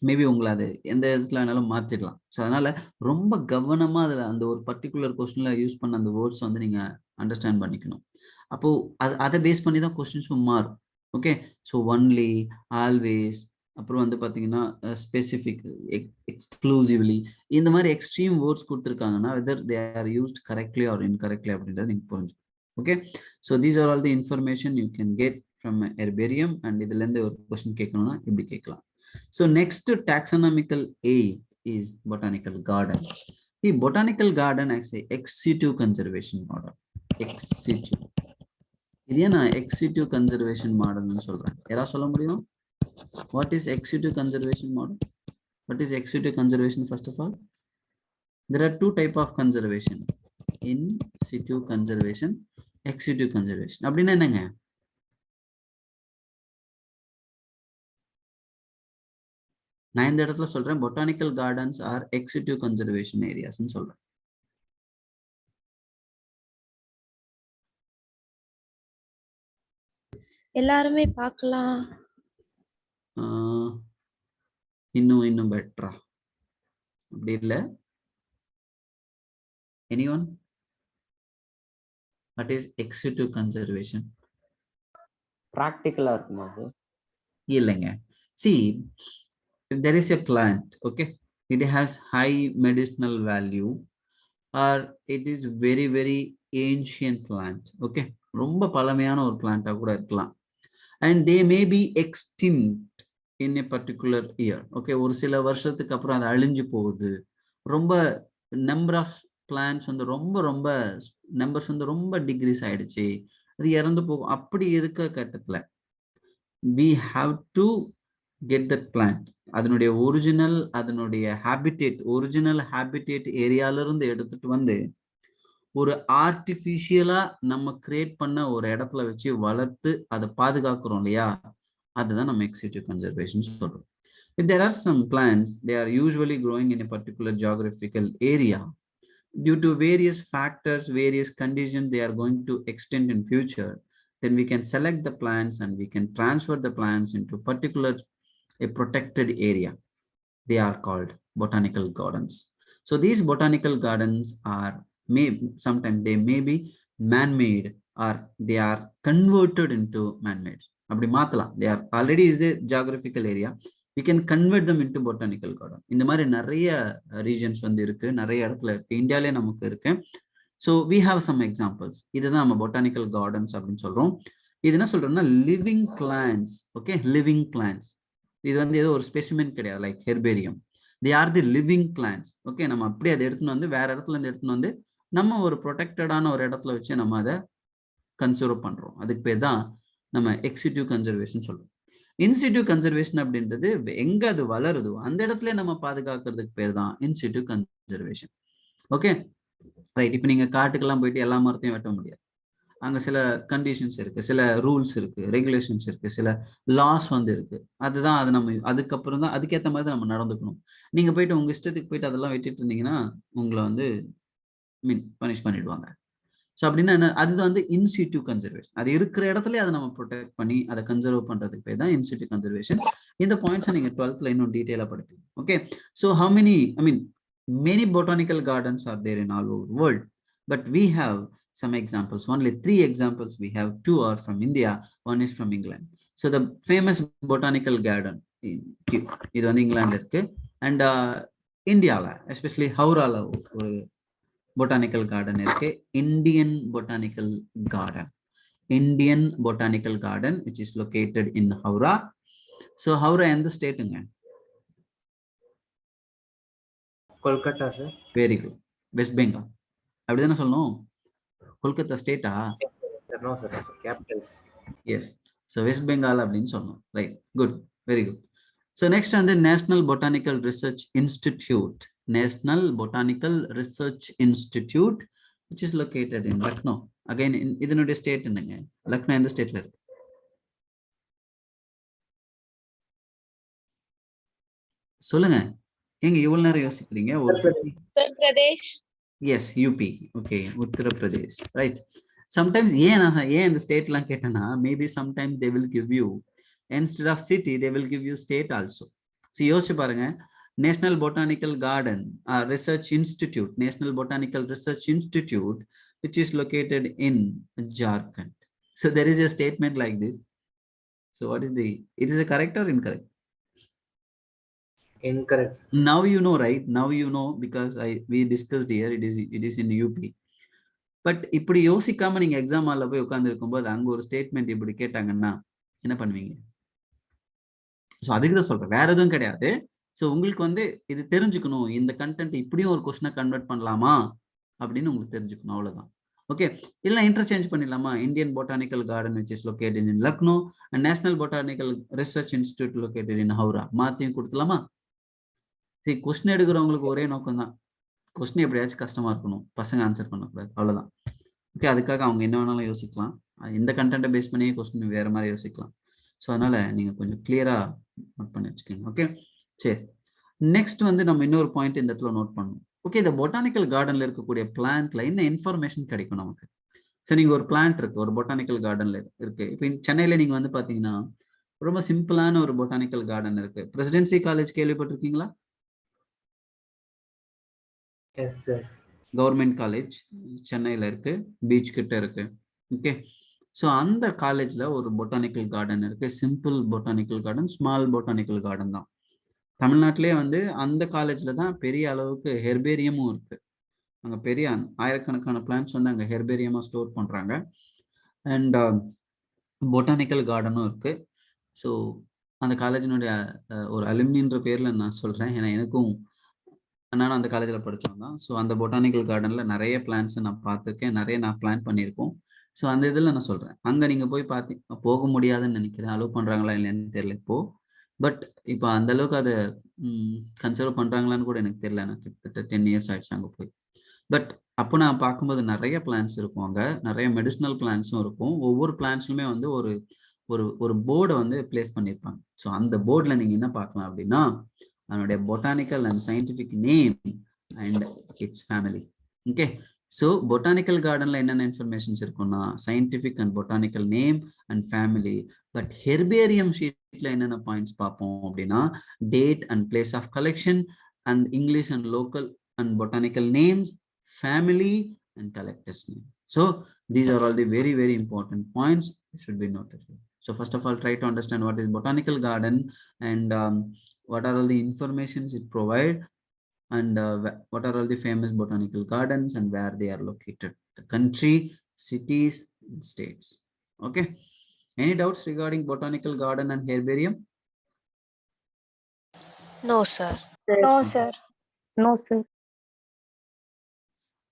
maybe உங்களை அது எந்த இடத்துல வேணாலும் மாத்திடலாம். ஸோ அதனால ரொம்ப கவனமா அதில் அந்த ஒரு பர்டிகுலர் கொஸ்டின்ல யூஸ் பண்ண அந்த வேர்ட்ஸ் வந்து நீங்க அண்டர்ஸ்டாண்ட் பண்ணிக்கணும். அப்போ அதை பேஸ் பண்ணி தான் கொஸ்டின்ஸும் மாறும். ஓகே, ஸோ ஒன்லி, ஆல்வேஸ், அப்புறம் வந்து பார்த்தீங்கன்னா ஸ்பெசிஃபிக், எக்ஸ்க்ளூசிவ்லி, இந்த மாதிரி எக்ஸ்ட்ரீம் வேர்ட்ஸ் கொடுத்துருக்காங்கன்னா whether they are used correctly or incorrectly அப்படின்றத நீங்க புரிஞ்சு. Okay, so these are all the information you can get from herbarium. And இதுல இருந்து ஒரு கொஸ்டின் கேட்கணும்னா இப்படி கேட்கலாம். So next taxonomical aid is botanical garden. The botanical garden acts a ex situ conservation model. Ex situ. இது நான் ex situ conservation model னு சொல்றேன். யாரா சொல்ல முடியும்? What is ex situ conservation model? What is ex situ conservation first of all? There are two type of conservation. In situ conservation, ex situ conservation. அப்படின்னா என்னங்க? நான் இந்த இடத்துல சொல்றேன் botanical gardens or ex situ conservation ஏரியாஸ்னு சொல்றேன். எல்லாருமே பார்க்கலாம். இன்னும் பெட்டரா அப்படி இல்ல? Anyone? What is ex situ conservation? பிராக்டிகலா இருக்குமா அது? இல்லைங்க. see, if there is a plant, okay, it has high medicinal value or it is very very ancient plant, okay, ரொம்ப பழமையான ஒரு பிளான்ட்டா கூட இருக்கலாம். and they may be extinct in a particular year, okay, ஒரு சில வருஷத்துக்கு அப்புறம் அது அழிஞ்சு போகுது. ரொம்ப நம்பர் ஆஃப் பிளான்ட்ஸ் வந்து ரொம்ப நம்பர்ஸ் வந்து ரொம்ப டிக்ரீஸ் ஆயிடுச்சு, அது இறந்து போகும். அப்படி இருக்க கட்டத்துல we have to get that plant, அதனுடைய ஒரிஜினல் ஹேபிடேட் ஏரியால இருந்து எடுத்துட்டு வந்து ஒரு ஆர்டிஃபிஷியலா நம்ம கிரியேட் பண்ண ஒரு இடத்துல வச்சு வளர்த்து அதை பாதுகாக்கிறோம் இல்லையா, அதுதான் நம்ம ex situ conservation சொல்றோம். If there are some plants, they are usually growing in a particular geographical area. Due to various factors, various conditions, they are going to extend in future. Then we can select the plants and we can transfer the plants into a protected area. They are called botanical gardens. So these botanical gardens are sometimes they may be man-made or they are converted into man-made. அப்படி மாத்தலாம். They are already is the geographical area. We can convert them into botanical garden. இந்த மாதிரி நிறைய regions வந்து இருக்கு, நிறைய இடத்துல இருக்கு, இந்தியாலே நமக்கு இருக்கு. So we have some examples. இதுதான் நம்ம botanical gardens அப்படின்னு சொல்றோம். இது என்ன சொல்றோம்னா living plants, okay, living plants. இது வந்து ஏதோ ஒரு ஸ்பெசிமென் கிடையாது, like herbarium. they are the living plants, okay. நம்ம அப்படியே அதை எடுத்துன்னு வந்து வேற இடத்துல இருந்து எடுத்துன்னு வந்து நம்ம ஒரு ப்ரொடெக்டடான ஒரு இடத்துல வச்சு நம்ம அதை கன்சர்வ் பண்றோம். அதுக்கு பேர் தான் நம்ம எக்ஸ் சிட்டு கன்சர்வேஷன் சொல்றோம். இன் சிட்டு கன்சர்வேஷன் அப்படின்றது எங்க அது வளருதோ அந்த இடத்துல நம்ம பாதுகாக்கிறதுக்கு பேர் தான் இன் சிட்டு கன்சர்வேஷன். Okay right. இப்போ நீங்க காட்டுக்கெல்லாம் போயிட்டு எல்லா மரத்தையும் வெட்ட முடியாது. அங்க சில கண்டிஷன்ஸ் இருக்கு, சில ரூல்ஸ் இருக்கு, ரெகுலேஷன்ஸ் இருக்கு, சில லாஸ் வந்து இருக்கு. அதுதான் அது நம்ம அதுக்கப்புறம் தான் அதுக்கேற்ற மாதிரி தான் நம்ம நடந்துக்கணும். நீங்க போயிட்டு உங்க இஷ்டத்துக்கு போயிட்டு அதெல்லாம் வெட்டிட்டு இருந்தீங்கன்னா உங்களை வந்து பனிஷ் பண்ணிடுவாங்க. ஸோ அப்படின்னா என்ன, அது வந்து இன்சிட்டியூ கன்சர்வேஷன். அது இருக்கிற இடத்துல அதை நம்ம ப்ரொடெக்ட் பண்ணி அதை கன்சர்வ் பண்றதுக்கு பேர் தான் இன்சிட்டியூ கன்சர்வேஷன். இந்த பாயிண்ட்ஸை நீங்க 12th இன்னும் டீட்டெயிலாக படிப்பீங்க. Okay, so how many many botanical gardens are there in all over the world, but we have some examples. Only 3 examples we have. 2 are from India, 1 is from England. So the famous botanical garden இது வந்து இங்கிலாந்துல இருக்கு. And இந்தியாவில் especially ஹவுரால ஒரு botanical garden இருக்கு, Indian Botanical Garden. Indian Botanical Garden which is located in Howrah. So Howrah எந்த ஸ்டேட்டுங்க? Kolkata sir. Very good, West Bengal. அப்படிதானே சொல்லணும்? கொல்கத்தா ஸ்டேட்டா? No sir, capitals. Yes, so West Bengal அப்படின்னு சொல்லணும். Right, good, very good. So next வந்து National Botanical Research Institute. National Botanical Research Institute which is located in Lucknow. Again, இதனுடைய state என்னங்க? லக்னோ எந்த ஸ்டேட்ல இருக்கு? சொல்லுங்க, எங்க இவ்வளவு நேரம் யோசிக்கிறீங்க? Uttar Pradesh. Yes, UP. Okay, Uttar Pradesh. Right. Sometimes ஏன் இந்த ஸ்டேட்லாம் கேட்டேன்னா, maybe sometimes they will give you instead of city they will give you state also. See, யோசிச்சு பாருங்க, national botanical garden research Institute, National Botanical Research Institute which is located in Jharkhand. So there is a statement like this. So what is it is a correct or incorrect? Incorrect. Now you know, right? Now you know because we discussed here, it is in UP. But இப்படி யோசிக்காம நீங்க exam ஹால்ல போய் உட்கார்ந்து இருக்கும்போது அங்க ஒரு statement இப்படி கேட்டாங்கன்னா என்ன பண்ணுவீங்க? ஸோ அதுக்கு தான் சொல்றேன், வேற எதுவும் கிடையாது. ஸோ உங்களுக்கு வந்து இது தெரிஞ்சுக்கணும், இந்த கண்டென்ட் இப்படியும் ஒரு கொஸ்டினை கன்வெர்ட் பண்ணலாமா அப்படின்னு உங்களுக்கு தெரிஞ்சுக்கணும், அவ்வளவுதான். ஓகே, இல்லை இன்டர்சேஞ்ச் பண்ணிடலாமா? Indian Botanical Garden which is located in Lucknow and national Botanical Research institute located in Howrah. மாத்தியும் கொடுத்துலாமா? சரி, கொஸ்டின் எடுக்கிறவங்களுக்கு ஒரே நோக்கம் தான், கொஸ்டின் எப்படியாச்சும் கஷ்டமா இருக்கணும், பசங்க ஆன்சர் பண்ணக்கூடாது, அவ்வளவுதான். ஓகே, அதுக்காக அவங்க என்ன வேணாலும் யோசிக்கலாம், இந்த கண்டென்ட்டை பேஸ் பண்ணியே கொஸ்டின் வேற மாதிரி யோசிக்கலாம். ஸோ அதனால நீங்க கொஞ்சம் கிளியரா நோட் பண்ணி வச்சுக்கோங்க. ஓகே, சரி. நெக்ஸ்ட் வந்து நம்ம இன்னொரு பாயிண்ட் இந்த இடத்துல நோட் பண்ணணும். ஓகே, இந்த பொட்டானிக்கல் கார்டன்ல இருக்கக்கூடிய பிளான்ட்ல என்ன இன்ஃபர்மேஷன் கிடைக்கும் நமக்கு? சரி, நீங்க ஒரு பிளான்ட் இருக்கு, ஒரு பொட்டானிக்கல் கார்டன்ல இருக்கு. இப்போ சென்னையில நீங்க வந்து பாத்தீங்கன்னா ரொம்ப சிம்பிளான ஒரு பொட்டானிக்கல் கார்டன் இருக்கு. பிரசிடென்சி காலேஜ் கேள்விப்பட்டிருக்கீங்களா? Yes sir. கவர்மெண்ட் காலேஜ் சென்னையில இருக்கு, பீச் கிட்ட இருக்கு. ஓகே, ஸோ அந்த காலேஜ்ல ஒரு பொட்டானிக்கல் கார்டன் இருக்கு. Simple botanical garden, small botanical garden தான். தமிழ்நாட்டிலே வந்து அந்த காலேஜ்ல தான் பெரிய அளவுக்கு ஹெர்பேரியமும் இருக்கு. அங்க பெரிய ஆயிரக்கணக்கான பிளான்ட்ஸ் வந்து அங்க ஹெர்பேரியமா ஸ்டோர் பண்றாங்க. அண்ட் பொட்டானிக்கல் கார்டனும் இருக்கு. ஸோ அந்த காலேஜினுடைய ஒரு அலுமினின்ற பேர்ல நான் சொல்றேன், ஏன்னா எனக்கும் நானும் அந்த காலேஜில் படித்தோம் தான். ஸோ அந்த பொட்டானிக்கல் கார்டனில் நிறைய பிளான்ட்ஸை நான் பார்த்துருக்கேன், நிறைய நான் பிளான் பண்ணியிருக்கோம். ஸோ அந்த இதில் நான் சொல்கிறேன், அங்கே நீங்கள் போய் போக முடியாதுன்னு நினைக்கிறேன், அலோவ் பண்ணுறாங்களா இல்லைன்னு தெரியல இப்போ. பட் இப்போ அந்த அளவுக்கு அதை கன்சிடர் பண்ணுறாங்களான்னு கூட எனக்கு தெரியல, எனக்கு கிட்டத்தட்ட 10 years ஆயிடுச்சு அங்கே போய். பட் அப்போ நான் பார்க்கும்போது நிறைய பிளான்ட்ஸ் இருக்கும், அங்கே நிறைய மெடிசினல் பிளான்ட்ஸும் இருக்கும். ஒவ்வொரு பிளான்ட்ஸ்லுமே வந்து ஒரு ஒரு ஒரு போர்டை வந்து பிளேஸ் பண்ணியிருப்பாங்க. ஸோ அந்த போர்டில் நீங்கள் என்ன பார்க்கலாம் அப்படின்னா, அதனுடைய botanical and scientific name and its family. Okay, so botanical கார்டனில் என்னென்ன இன்ஃபர்மேஷன்ஸ் இருக்குன்னா, scientific and botanical name and family. But herbarium ஷீட்டில் என்னென்ன பாயிண்ட்ஸ் பார்ப்போம் அப்படின்னா, date and place of collection and English and local and botanical names, family and collector's name. So these are all the very, very important points should be noted. So first of all, try to understand what is botanical garden and what are all the informations it provide, and what are all the famous botanical gardens and where they are located, the country, cities, and states. Okay, any doubts regarding botanical garden and herbarium? No, sir. No, sir. No, sir.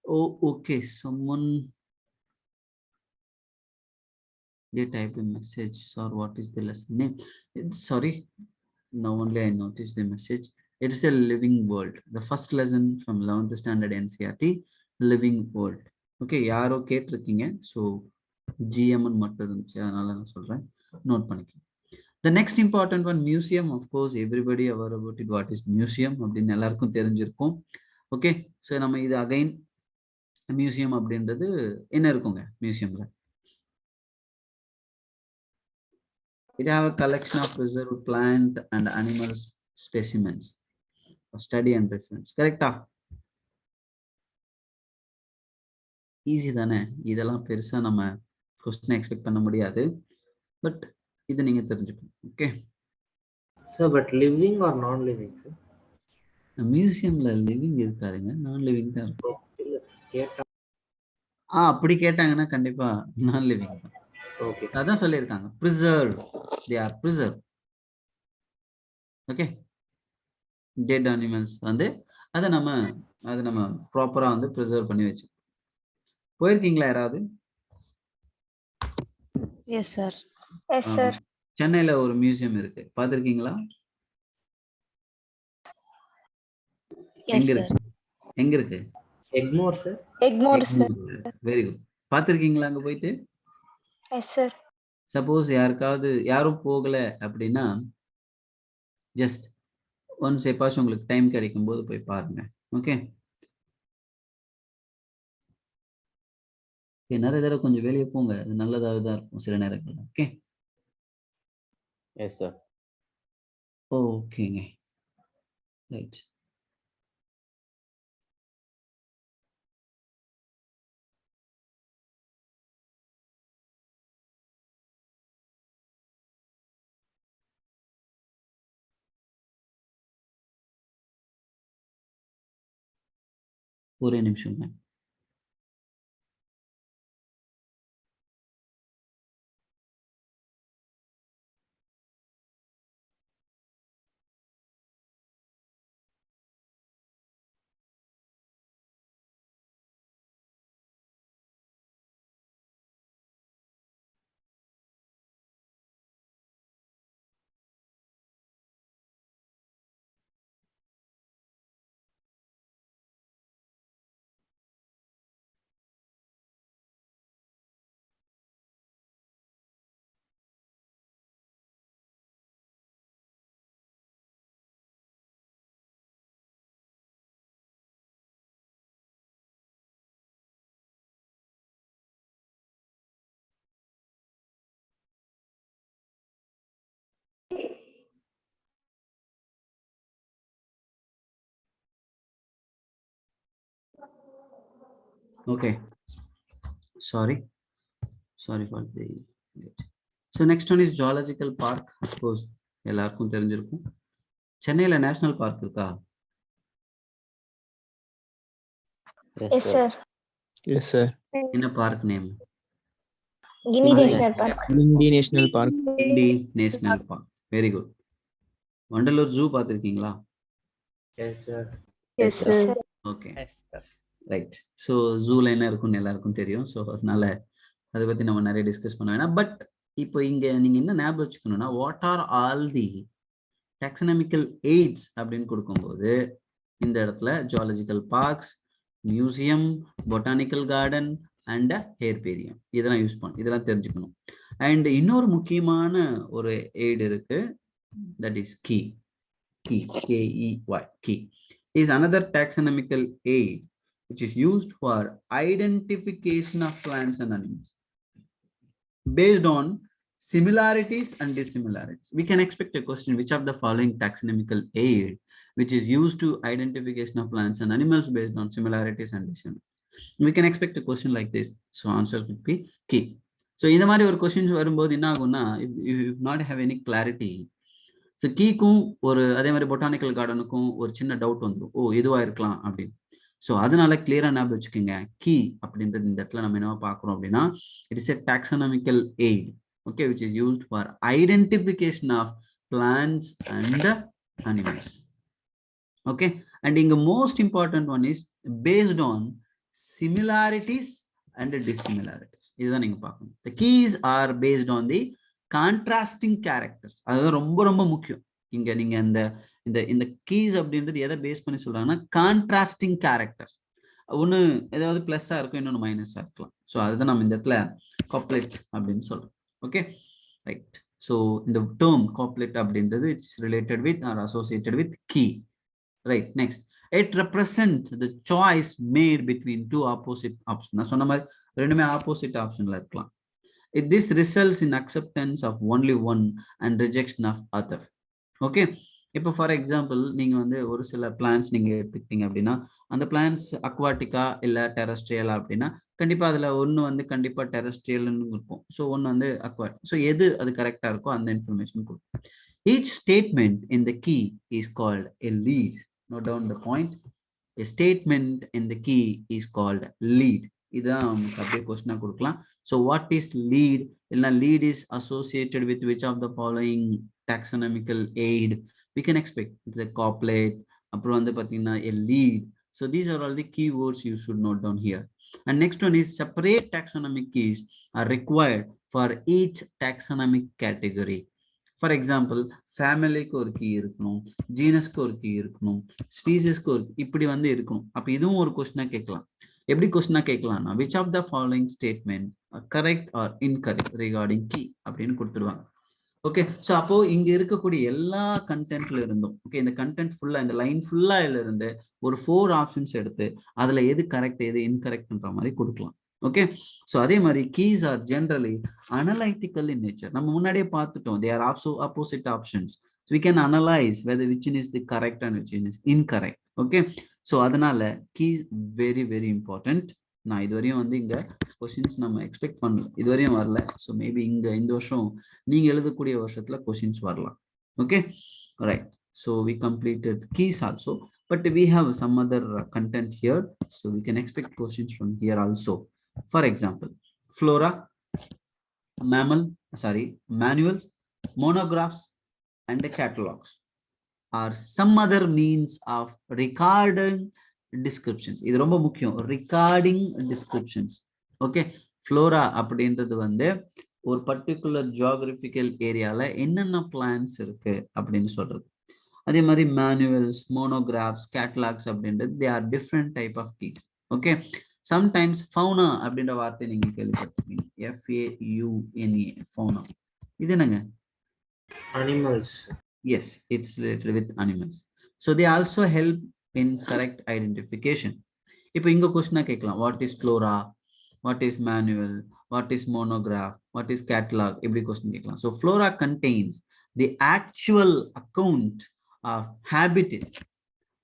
Oh, okay, someone they typed a message, or what is the lesson name? Sorry, now only I noticed the message. It is a living world, the first lesson from 11th standard NCERT, living world. Okay, yaro ketirukkinga, so ஜிஎம்னு மட்டும் இருந்துச்சு, அதனால நான் சொல்றேன், note பண்ணிக்கோங்க. The next important one, museum. Of course, everybody aware about it. What is museum? அப்படின்னு எல்லாருக்கும் தெரிஞ்சிருக்கும். Okay, so நம்ம இது அகைன் மியூசியம் அப்படின்றது என்ன இருக்குங்க மியூசியம்ல? It have a collection of preserved plant and animal specimens for study and reference. கரெக்டா? Easy தானே, இதெல்லாம் பெருசா நம்ம கொஸ்டின் எக்ஸ்பெக்ட் பண்ண முடியாது, பட் இதை நீங்க தெரிஞ்சுக்கணும். Okay sir, but living or non living sir? மியூசியம்ல லிவிங் இருக்காதுங்க, நான் லிவிங் தான் இருக்கும். இல்ல கேட்டா. அப்படி கேட்டாங்கன்னா கண்டிப்பா நான் லிவிங் தான். ஓகே, அதான் சொல்லியிருக்காங்க, preserved, they are preserved. Okay, dead animals வந்து அதை நம்ம ப்ராப்பரா வந்து ப்ரிசர்வ் பண்ணி வச்சு. போயிருக்கீங்களா யாராவது? S sir. Yes sir. சென்னையில ஒரு மியூசியம் இருக்கு, பார்த்திருக்கீங்களா? எங்க இருக்கு? எங்க இருக்கு? Egmore sir. Egmore sir. Very good. பார்த்திருக்கீங்களா அங்க போயிட்டு? Yes sir. சப்போஸ் யாரும் போகல அப்படின்னா ஜஸ்ட் ஒன்ஸ் எப்பாச்சும் உங்களுக்கு டைம் கிடைக்கும் போது போய் பாருங்க. ஓகே, நிறைய தடவை கொஞ்சம் வெளியே போங்க, அது நல்லதாக தான் இருக்கும் சில நேரங்கள். Okay, yes sir. ஓகேங்க, ரைட். ஒரே நிமிஷங்க. Okay, sorry for the late. So next one is zoological park. Of course எல்லாருக்கும் தெரிஞ்சிருக்கும். சென்னையில நேஷனல் பார்க் இருக்கா? Yes sir. Yes sir. என்ன park name? Guindy National Park. Guindy National Park. Guindy National Park. Very good. Vandalur zoo பார்த்திருக்கீங்களா? Yes sir. Yes sir. Okay, right. So ஜூல என்ன இருக்குன்னு எல்லாருக்கும் தெரியும். ஸோ அதனால அதை பத்தி நம்ம நிறைய டிஸ்கஸ் பண்ண வேணாம். பட் இப்போ இங்க நீங்க என்ன ஞாபகம் வச்சுக்கணும்னா, what are all the taxonomical aids அப்படின்னு கொடுக்கும்போது இந்த இடத்துல zoological parks, museum, botanical garden and herbarium இதெல்லாம் யூஸ் பண்ணும், இதெல்லாம் தெரிஞ்சுக்கணும். அண்ட் இன்னொரு முக்கியமான ஒரு எய்டு இருக்கு, that is key. KEY, key is another taxonomical aid which is used for identification of plants and animals based on similarities and dissimilarities. We can expect a question, which of the following taxonomical aid which is used to identification of plants and animals based on similarities and dissimilarities? We can expect a question like this. So answer would be key. So இந்த மாதிரி ஒரு questions வரும்போது என்ன ஆகும்னா, if not have any clarity, so கீக்கும் ஒரு அதே மாதிரி பொட்டானிக்கல் கார்டனுக்கும் ஒரு சின்ன டவுட் வந்துடும், ஓ எதுவாக இருக்கலாம் அப்படின்னு. ஸோ அதனால கிளியரா ஞாபகம் வச்சுக்கோங்க, கீ அப்படின்றது இந்த இடத்துல நம்ம என்னவா பார்க்குறோம் அப்படின்னா, it is a taxonomical aid, okay, which is used for identification of plants and animals. Okay, and இங்க most important one is based on similarities and dissimilarities. இதுதான் நீங்க பார்க்கணும். The keys are based on the contrasting characters. அதுதான் ரொம்ப ரொம்ப முக்கியம். இங்க நீங்க இந்த கீஸ் அப்படின்றது எதை பேஸ் பண்ணி சொல்றாங்கன்னா, கான்ட்ராஸ்டிங் கேரக்டர்ஸ். ஒன்று ஏதாவது பிளஸ்ஸா இருக்கும், இன்னொன்று மைனஸா இருக்கலாம். ஸோ அதுதான் நம்ம இந்த இடத்துல couplet அப்படின்னு சொல்றோம். Okay, right. So in the term couplet அப்படின்றது it's related with or associated with key. Right, next, it represents the choice made between two opposite options. நான் சொன்ன மாதிரி ரெண்டுமே opposite optionல இருக்கலாம். This results in acceptance of only one and rejection of other. Okay, இப்போ for example நீங்க வந்து ஒரு சில பிளான்ஸ் நீங்க எடுத்துக்கிட்டீங்க அப்படின்னா அந்த பிளான்ஸ் அக்வாட்டிக்கா இல்ல டெரஸ்ட்ரியலா அப்படின்னா கண்டிப்பா அதுல ஒண்ணு வந்து கண்டிப்பா டெரஸ்ட்ரியல்னு இருக்கும். ஸோ ஒன்னு வந்து அக்வாட்டிக். ஸோ எது அது கரெக்டா இருக்கோ அந்த இன்ஃபர்மேஷன் கொடுக்கும். Each statement in the key is called a lead. Note down the point. A statement in the key is called lead. இதான் நமக்கு அப்படியே கொஸ்டினா கொடுக்கலாம். So what is lead? இல்லைன்னா lead is associated with which of the following taxonomical aid? We can expect the couplet, அப்புறம் வந்து பார்த்தீங்கன்னா a lead. So these are all the keywords you should note down here. And next one is separate taxonomic keys are required for each taxonomic category. For example, ஃபேமிலிக்கு ஒரு key இருக்கணும், ஜீனஸ்க்கு ஒரு key இருக்கணும், ஸ்பீசிஸ்க்கு ஒரு இப்படி வந்து இருக்கணும். அப்ப இதுவும் ஒரு கொஸ்டினா கேட்கலாம். எப்படி கொஸ்டினா கேட்கலாம்னா which of the following statement are correct or incorrect regarding key அப்படின்னு கொடுத்துருவாங்க. ஓகே, ஸோ அப்போ இங்க இருக்கக்கூடிய எல்லா கண்டென்ட்ல இருந்தும் ஓகே இந்த கண்டென்ட் ஃபுல்லா இந்த லைன் ஃபுல்லா இருந்து ஒரு 4 ஆப்ஷன்ஸ் எடுத்து அதுல எது கரெக்ட் எது இன்கரெக்ட்ன்ற மாதிரி கொடுக்கலாம். ஓகே, ஸோ அதே மாதிரி keys are generally analytical in nature. நம்ம முன்னாடியே பார்த்துட்டோம், they are also opposite options. We can analyze whether which is the correct and which is incorrect. Okay, so அதனால key very very important. நான் இதுவரையும் வந்து இங்க கொஸ்டின்ஸ் நம்ம எக்ஸ்பெக்ட் பண்ணல, இதுவரையும் வரல. ஸோ மேபி இங்க இந்த வருஷம் நீங்க எழுதக்கூடிய வருஷத்துல கொஸ்டின்ஸ் வரலாம். Okay, right. So we completed keys also, but we have some other content here, so we can expect questions from here also. For example, flora, manuals, monographs and the catalogs are some other means of recording descriptions. இது ரொம்ப முக்கியம், recording descriptions. Okay, flora அப்படின்றது வந்து ஒரு particular geographical ஏரியால என்னென்ன plans இருக்கு அப்படின்னு சொல்றது. அதே மாதிரி மேனுவல்ஸ், மோனோகிராஃப்ஸ், கேட்டலாக்ஸ் அப்படின்றது they are different type of keys. Okay, sometimes fauna அப்படின்ற வார்த்தை நீங்க கேள்விப்பட்டிருக்கீங்க, FAUNA, ஃபவுனா. இது என்னங்க? Animals. Yes, it's related with animals. So they also help in correct identification. இப்போ இங்க கொஸ்டினா கேட்கலாம், what is flora, what is manual, what is monograph, what is catalog, இப்படி question கேட்கலாம். So flora contains the actual account of habitat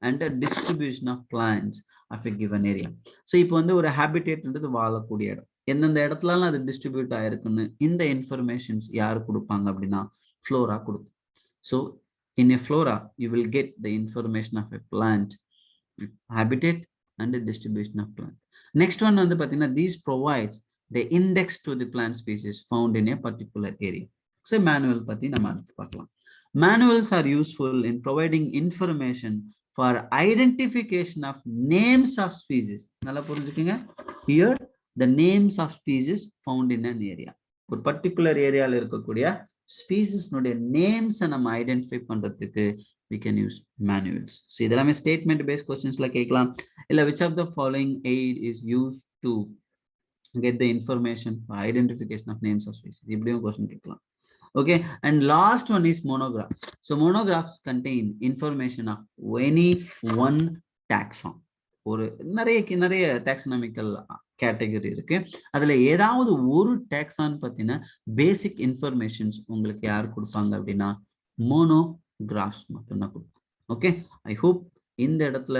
and the distribution of plants of a given area. So இப்போ வந்து ஒரு habitatன்றது வாழக்கூடிய இடம், எந்தெந்த இடத்துலலாம் அது டிஸ்ட்ரிபியூட் ஆயிருக்குன்னு இந்த இன்ஃபர்மேஷன்ஸ் யாரு கொடுப்பாங்க அப்படின்னா flora கொடுக்கும். So in a flora, you will get the information of a plant, habitat and the distribution of plant. Next one வந்து பார்த்தீங்கன்னா these provides the index to the plant species found in a particular area. So manual பத்தி நம்ம பார்க்கலாம். Manuals are useful in providing information for identification of names of species. நல்லா புரிஞ்சுக்கங்க. Here the names of species found in an area. ஒரு particular ஏரியால இருக்கக்கூடிய species names நம்ம identify பண்றதுக்கு we can use manuals. So இதெல்லாமே ஸ்டேட்மெண்ட் பேஸ்ட் क्वेश्चंसல கேட்கலாம். இல்ல which of the following aid is used to get the information for identification of names of species, இப்படியும் question கேட்கலாம். Okay, and last one is monograph. So monographs contain information of any one taxon. ஒரு நிறைய taxonomical category இருக்கு, அதுல ஏதாவது ஒரு taxon பத்தின பேசிக் informations உங்களுக்கு யார் கொடுப்பாங்க அப்படின்னா மோனோகிராஃப்ஸ் மட்டும்தான் கொடுப்பாங்க. ஓகே, ஐ ஹோப் இந்த இடத்துல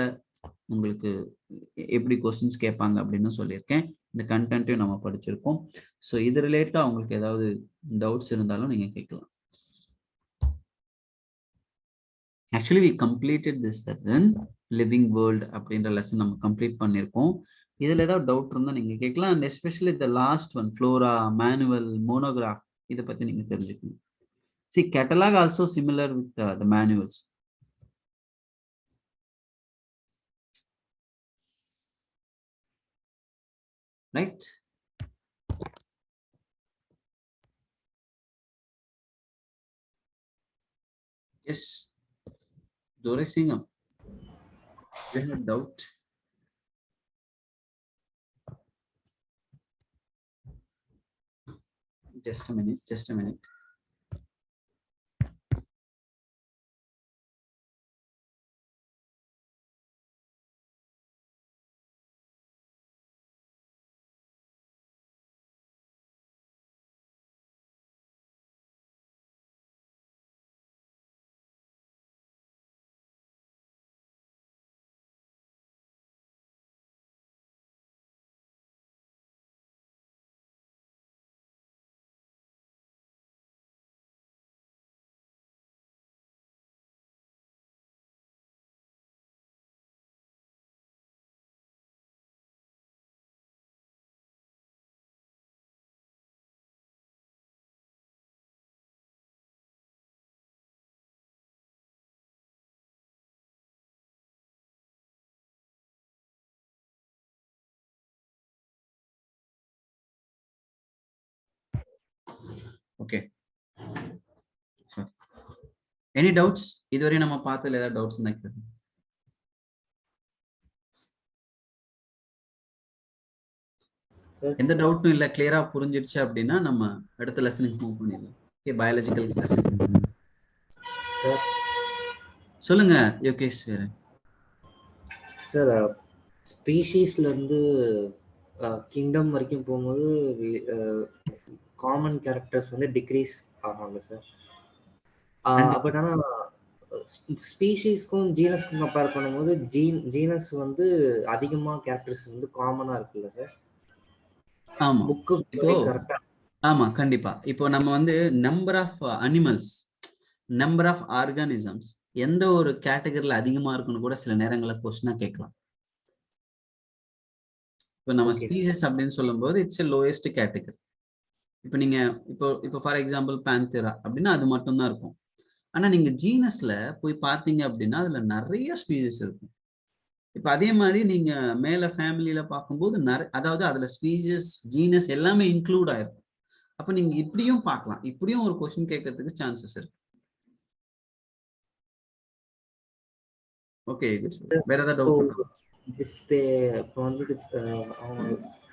உங்களுக்கு எப்படி கொஸ்டின்ஸ் கேட்பாங்க அப்படின்னு சொல்லியிருக்கேன். இந்த கண்டென்ட்டையும் நம்ம படிச்சிருக்கோம். ஸோ இது ரிலேட்டா உங்களுக்கு ஏதாவது டவுட்ஸ் இருந்தாலும் நீங்க கேட்கலாம். Actually we completed this lesson, living world அப்படின்ற லெசன் நம்ம கம்ப்ளீட் பண்ணியிருக்கோம். இதுல ஏதாவது டவுட் இருந்தா நீங்க கேட்கலாம். And especially the last one, Flora, manual, monograph, இதை பத்தி நீங்க தெரிஞ்சுக்கணும். See, catalog also similar with the manuals. Right? Yes. Dorisingam, you have a doubt? Just a minute. Just a minute. Okay. Sorry. Any doubts? இதுவரை நம்ம பார்த்ததுல ஏதாவது doubts இருந்தா கேளுங்க. எந்த டவுட்டும் இல்ல, கிளியரா புரிஞ்சிடுச்சு அப்படின்னா நம்ம அடுத்த லெசனுக்கு மூவ் பண்ணிடலாம். Okay, biological class. சொல்லுங்க யோகேஷ். வேற சார் ஸ்பீஷீஸ்ல இருந்து கிங்டம் வரைக்கும் போகும்போது காமன் கேரக்டர்ஸ் வந்து டிக்ரீஸ் ஆகாங்க சார். பட் ஆனா ஸ்பீஷீஸ்க்கும் ஜீனஸ்க்கும் கம்பேர் பண்ணும்போது ஜீனஸ் வந்து அதிகமா கேரக்டர்ஸ் வந்து காமனா இருக்குல்ல சார்? ஆமா. புக்கு இப்போ கரெக்டா? ஆமா, கண்டிப்பா. இப்போ நம்ம வந்து number of animals, number of organisms எந்த ஒரு கேட்டகரியில அதிகமா இருக்குன்னு கூட சில நேரங்களில் கொஸ்டினா கேட்கலாம். இப்போ நம்ம ஸ்பீசிஸ் அப்படின்னு சொல்லும்போது இட்ஸ் எ லோயஸ்ட் கேட்டகரி. இப்போ நீங்க இப்போ ஃபார் எக்ஸாம்பிள் பேந்தரா அப்படின்னா அது மட்டும் தான் இருக்கும். ஆனா நீங்க ஜீனஸ்ல போய் பார்த்தீங்க அப்படின்னா அதுல நிறைய ஸ்பீசிஸ் இருக்கும். இப்போ அதே மாதிரி நீங்க மேல ஃபேமிலியில பார்க்கும்போது அதாவது அதுல ஸ்பீசிஸ், ஜீனஸ் எல்லாமே இன்க்ளூட் ஆயிருக்கும். அப்ப நீங்க இப்படியும் பார்க்கலாம், இப்படியும் ஒரு கொஸ்டின் கேட்கறதுக்கு சான்சஸ் இருக்கு. ஓகே, வேற ஏதாவது டவுட்? இப்போ வந்து அவங்க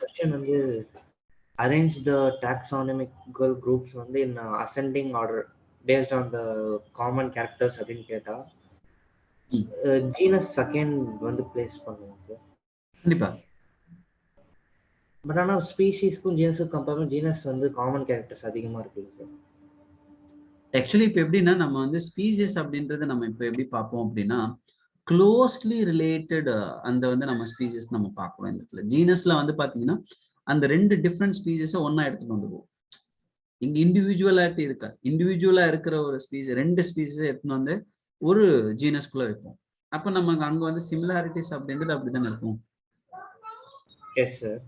கொஸ்டின் வந்து arrange the taxonomical groups வந்து in ascending order based on the common characters அப்படின்னு கேட்டா ஜீனஸ் செகண்ட் வந்து பிளேஸ் பண்ணுவோம் சார். கண்டிப்பா. பட் ஆனா ஸ்பீஷீஸ்க்கும் ஜீனஸுக்கும் கம்பேர் பண்ணி ஜீனஸ் வந்து காமன் கேரக்டர்ஸ் அதிகமா இருக்குல்ல சார்? ஆக்சுவலி இப்போ எப்படின்னா நம்ம வந்து ஸ்பீசிஸ் அப்படின்றது நம்ம இப்போ எப்படி பார்ப்போம் அப்படின்னா க்ளோஸ்லி ரிலேட்டட் அந்த வந்து நம்ம ஸ்பீசிஸ் நம்ம பார்க்கணும். இந்த இடத்துல ஜீனஸ்ல வந்து பாத்தீங்கன்னா அந்த ரெண்டு டிஃப்ரெண்ட் ஸ்பீசிஸை ஒன்னா எடுத்துட்டு வந்துடுவோம். இங்க இண்டிவிஜுவலாட்டி இருக்கா, இண்டிவிஜுவலா இருக்கிற ஒரு ஸ்பீசிஸ், ரெண்டு ஸ்பீசிஸை எடுத்துன்னு வந்து ஒரு ஜீனஸ்குள்ள வைப்போம். அப்ப நமக்கு அங்க வந்து சிமிலாரிட்டிஸ் அப்படின்றது அப்படித்தானே இருக்கும். Yes sir.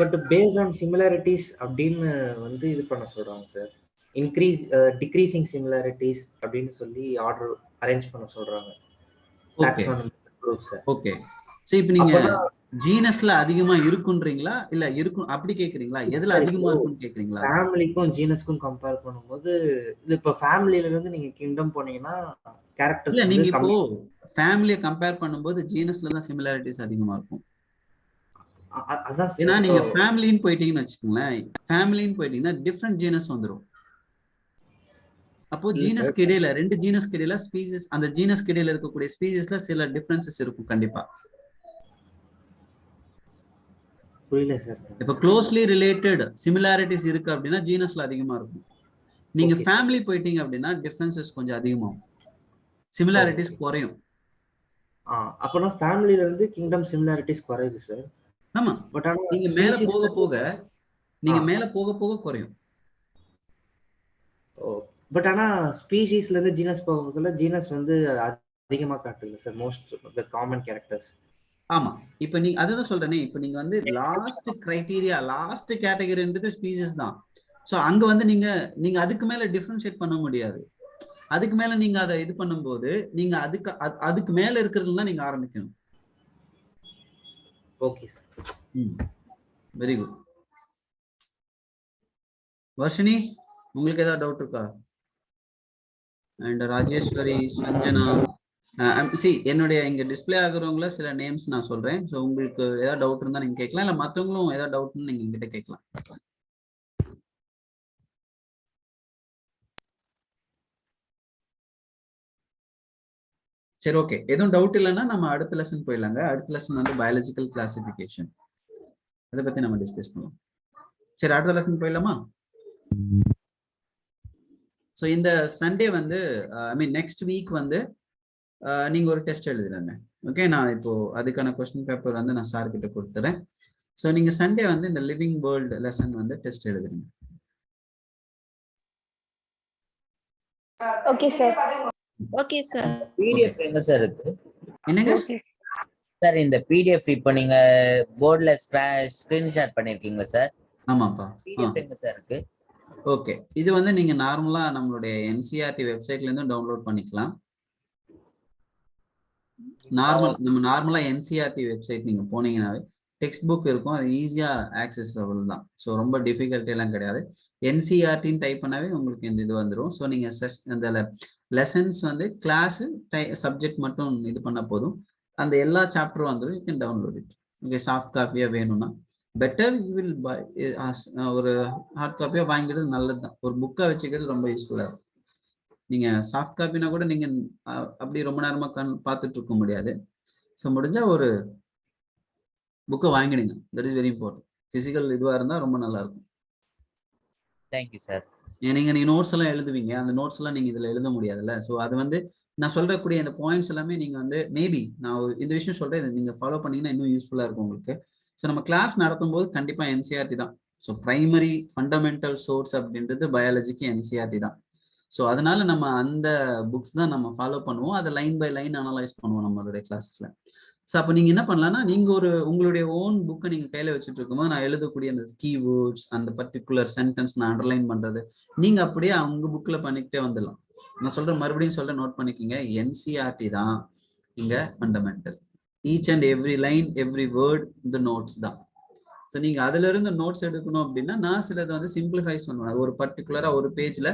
But paste on similarities அப்படின்னு வந்து இது பண்ண சொல்றாங்க சார். டிக்ரீசிங் சிமிலாரிட்டிஸ் அப்படின்னு சொல்லி ஆர்டர் அரேஞ்ச் பண்ண சொல்றாங்க. ஓகே, சோ இப்போ நீங்க ஜீனஸ்ல அதிகமா இருக்குன்றீங்களா இல்ல இருக்கும் அப்படி கேக்குறீங்களா? எதுல அதிகமா இருக்குன்னு கேக்குறீங்களா? ஃபேமிலிக்கும் ஜீனஸ்க்கும் கம்பேர் பண்ணும்போது இப்ப ஃபேமிலில இருந்து நீங்க கிங்டம் போனீங்கன்னா கேரக்டர்ஸ் இல்ல, நீங்க இப்போ ஃபேமிலியை கம்பேர் பண்ணும்போது ஜீனஸ்ல தான் சிமிலாரிட்டிஸ் அதிகமா இருக்கும். அதான் ஏன்னா நீங்க ஃபேமிலின்னு போயிட்டீங்கன்னு வச்சுக்கோங்களேன், ஃபேமிலின்னு போயிட்டீங்கன்னா டிஃப்ரெண்ட் ஜீனஸ் வந்துடும். அப்போ ஜீனஸ்க்கு இடையில, ரெண்டு ஜீனஸ்க்கு இடையில ஸ்பீசிஸ், அந்த ஜீனஸ்க்கு இடையில இருக்கக்கூடிய ஸ்பீசிஸ்ல சில டிஃபரன்சஸ் இருக்கும் கண்டிப்பா. புரியல சார். இப்ப க்ளோஸ்லி ரிலேட்டட் சிமிலாரிட்டிஸ் இருக்கு அப்படின்னா ஜீனஸ்ல அதிகமா இருக்கும். நீங்க ஃபேமிலி போயிட்டீங்க அப்படின்னா டிஃபரன்சஸ் கொஞ்சம் அதிகமாகும், சிமிலாரிட்டிஸ் குறையும். அப்பனா ஃபேமிலில இருந்து கிங்டம் சிமிலாரிட்டிஸ் குறையுது சார். ஆமா, பட் ஆனா நீங்க மேல போக போக குறையும். பட் ஆனா ஸ்பீஷீஸ்ல இருந்து ஜீனஸ் போகும்போது ஜீனஸ் வந்து அதிகமா காட்டுது சார், மோஸ்ட் தி காமன் கேரக்டர்ஸ். ஆமா, இப்ப நீங்க அதான் சொல்றேனே, இப்ப நீங்க வந்து லாஸ்ட் கிரைட்டீரியா, லாஸ்ட் கேட்டகரின்றது ஸ்பீஷீஸ் தான். சோ அங்க வந்து நீங்க அதுக்கு மேல டிஃபரன்ஷியேட் பண்ண முடியாது. அதுக்கு மேல நீங்க அதை இது பண்ணும்போது நீங்க அதுக்கு மேல இருக்கிறதுல நீங்க ஆரம்பிக்கணும். Okay sir. Very good. Varshini, உங்களுக்கு ஏதாவது டவுட் இருக்கா? அண்ட் ராஜேஸ்வரி, சஞ்சனா, என்னுடைய இங்க டிஸ்பிளே ஆகுறவங்கள சில நேம்ஸ் நான் சொல்றேன். ஸோ உங்களுக்கு ஏதாவது டவுட் இருந்தா நீங்க கேட்கலாம், இல்ல மற்றவங்களும் ஏதாவது டவுட்னு நீங்க என்கிட்ட கேட்கலாம். சரி, ஓகே. எதுவும் டவுட் இல்லைன்னா நம்ம அடுத்த லெசன் போயிடலாங்க. அடுத்த லெசன் வந்து பயாலஜிக்கல் கிளாசிஃபிகேஷன், அதை பத்தி நம்ம டிஸ்கஸ் பண்ணலாம். சரி, அடுத்த லெசன் போயிடலாமா? ஸோ இந்த சண்டே வந்து ஐ மீன் நெக்ஸ்ட் வீக் வந்து நீங்க ஒரு டெஸ்ட் எழுதுறாங்க. ஓகே, நான் இப்போ அதுக்கான கொஸ்டின் பேப்பர் வந்து நான் சார் கிட்ட கொடுத்துறேன். ஸோ நீங்க சண்டே வந்து இந்த லிவிங் வேர்ல்டு லெசன் வந்து டெஸ்ட் எழுதுறீங்க. Okay sir. Okay sir. PDF எங்க சார் இருக்கு? என்னங்க சார் இந்த பிடிஎஃப் இப்போ நீங்க போர்ட்ல ஸ்கிரீன்ஷாட் பண்ணிருக்கீங்களா சார்? ஆமாப்பா. பிடிஎஃப் எங்க சார் இருக்கு? ஓகே, இது வந்து நீங்க நார்மலா நம்மளுடைய என்சிஆர்டி வெப்சைட்ல இருந்து டவுன்லோட் பண்ணிக்கலாம். நம்ம நார்மலா என்சிஆர்டி வெப்சைட் நீங்க போனீங்கன்னாவே டெக்ஸ்ட் புக் இருக்கும், அது ஈஸியா ஆக்சஸபிள் தான். ஸோ ரொம்ப டிஃபிகல்ட்டி எல்லாம் கிடையாது. என்சிஆர்டின்னு டைப் பண்ணாவே உங்களுக்கு இந்த இது வந்துடும். ஸோ நீங்க அந்த லெசன்ஸ் வந்து கிளாஸ் சப்ஜெக்ட் மட்டும் இது பண்ண போதும், அந்த எல்லா சாப்டரும் வந்துடும். You can download it. Okay, soft காப்பியா வேணும்னா பெட்டர் யூ வில் பை. ஒரு ஹார்ட் காப்பியா வாங்கிக்கிறது நல்லது தான். ஒரு புக்கை வச்சுக்கிறது ரொம்ப யூஸ்ஃபுல்லா இருக்கும். நீங்க சாஃப்ட் காப்பினா கூட நீங்க அப்படி ரொம்ப நேரமா பார்த்துட்டு இருக்க முடியாது. ஸோ முடிஞ்சா ஒரு புக்கை வாங்கிடுங்க. That is very important. Physical இதுவா இருந்தா ரொம்ப நல்லா இருக்கும். Thank you sir. நீங்க நோட்ஸ் எல்லாம் எழுதுவீங்க, அந்த நோட்ஸ் எல்லாம் நீங்க இதுல எழுத முடியாதுல்ல. ஸோ அது வந்து நான் சொல்றக்கூடிய இந்த பாயிண்ட்ஸ் எல்லாமே நீங்க வந்து மேபி நான் இந்த விஷயம் சொல்றேன், நீங்க ஃபாலோ பண்ணீங்கன்னா இன்னும் யூஸ்ஃபுல்லா இருக்கும் உங்களுக்கு. ஸோ நம்ம கிளாஸ் நடத்தும் போது கண்டிப்பா என்சிஆர்டி தான். ஸோ பிரைமரி ஃபண்டமெண்டல் சோர்ஸ் அப்படின்றது பயாலஜிக்கு என்சிஆர்டி தான். ஸோ அதனால நம்ம அந்த புக்ஸ் தான் நம்ம ஃபாலோ பண்ணுவோம். அதை லைன் பை லைன் அனலைஸ் பண்ணுவோம் நம்மளுடைய கிளாஸஸ்ல. ஸோ அப்போ நீங்க என்ன பண்ணலாம்னா, நீங்க உங்களுடைய ஓன் புக்கை நீங்க கையில வச்சுட்டு இருக்கும்போது நான் எழுதக்கூடிய அந்த கீவேர்ட்ஸ், அந்த பர்டிகுலர் சென்டென்ஸ் நான் அண்டர்லைன் பண்றது நீங்க அப்படியே அவங்க புக்ல பண்ணிக்கிட்டே வந்துடலாம். நான் சொல்றேன், மறுபடியும் சொல்றேன், நோட் பண்ணிக்கிங்க. என்சிஆர்டி தான் இங்க fundamental. Each and every line, every word இந்த நோட்ஸ் தான். ஸோ நீங்க அதுல இருந்து நோட்ஸ் எடுக்கணும் அப்படின்னா நான் சிலதை வந்து சிம்பிளிஃபைஸ் பண்ணுவேன். ஒரு பர்டிகுலரா ஒரு பேஜ்ல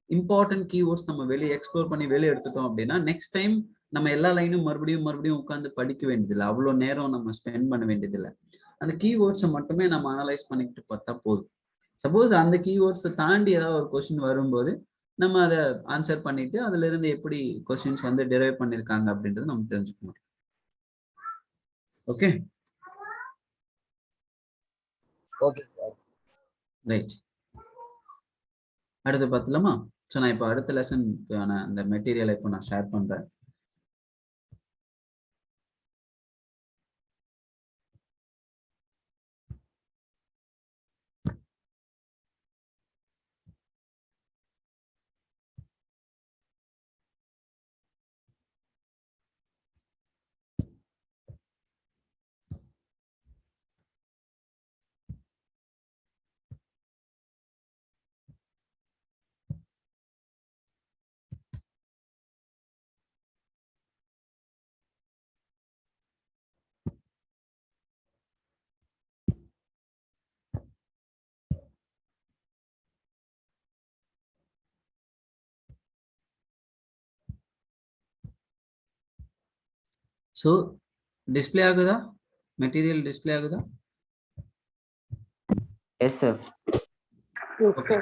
இம்பார்ட்டன்ட் கீவேர்ட்ஸ் நம்ம வெளியே எக்ஸ்ப்ளோர் பண்ணி வெளியே எடுத்துட்டோம் அப்படின்னா நெக்ஸ்ட் டைம் நம்ம எல்லா லைனும் மறுபடியும் உட்காந்து படிக்க வேண்டியதில்லை. அவ்வளோ நேரம் நம்ம ஸ்பெண்ட் பண்ண வேண்டியதில்லை. அந்த கீவேர்ட்ஸை மட்டுமே நம்ம அனலைஸ் பண்ணிக்கிட்டு பார்த்தா போதும். சப்போஸ் அந்த கீவேர்ட்ஸை தாண்டி ஏதாவது ஒரு கொஸ்டின் வரும்போது நம்ம அதை ஆன்சர் பண்ணிட்டு அதுல இருந்து எப்படி கொஸ்டின்ஸ் வந்து டெரைவ் பண்ணிருக்காங்க அப்படின்றது நம்ம தெரிஞ்சுக்கணும். Okay okay sir. ரைட், அடுத்து பார்த்துலாமா? ஸோ நான் இப்போ அடுத்த லெசனுக்கான அந்த மெட்டீரியலை இப்போ நான் ஷேர் பண்றேன். ஸோ டிஸ்பிளே ஆகுதா? மெட்டீரியல் டிஸ்பிளே ஆகுதா? Yes sir. Okay.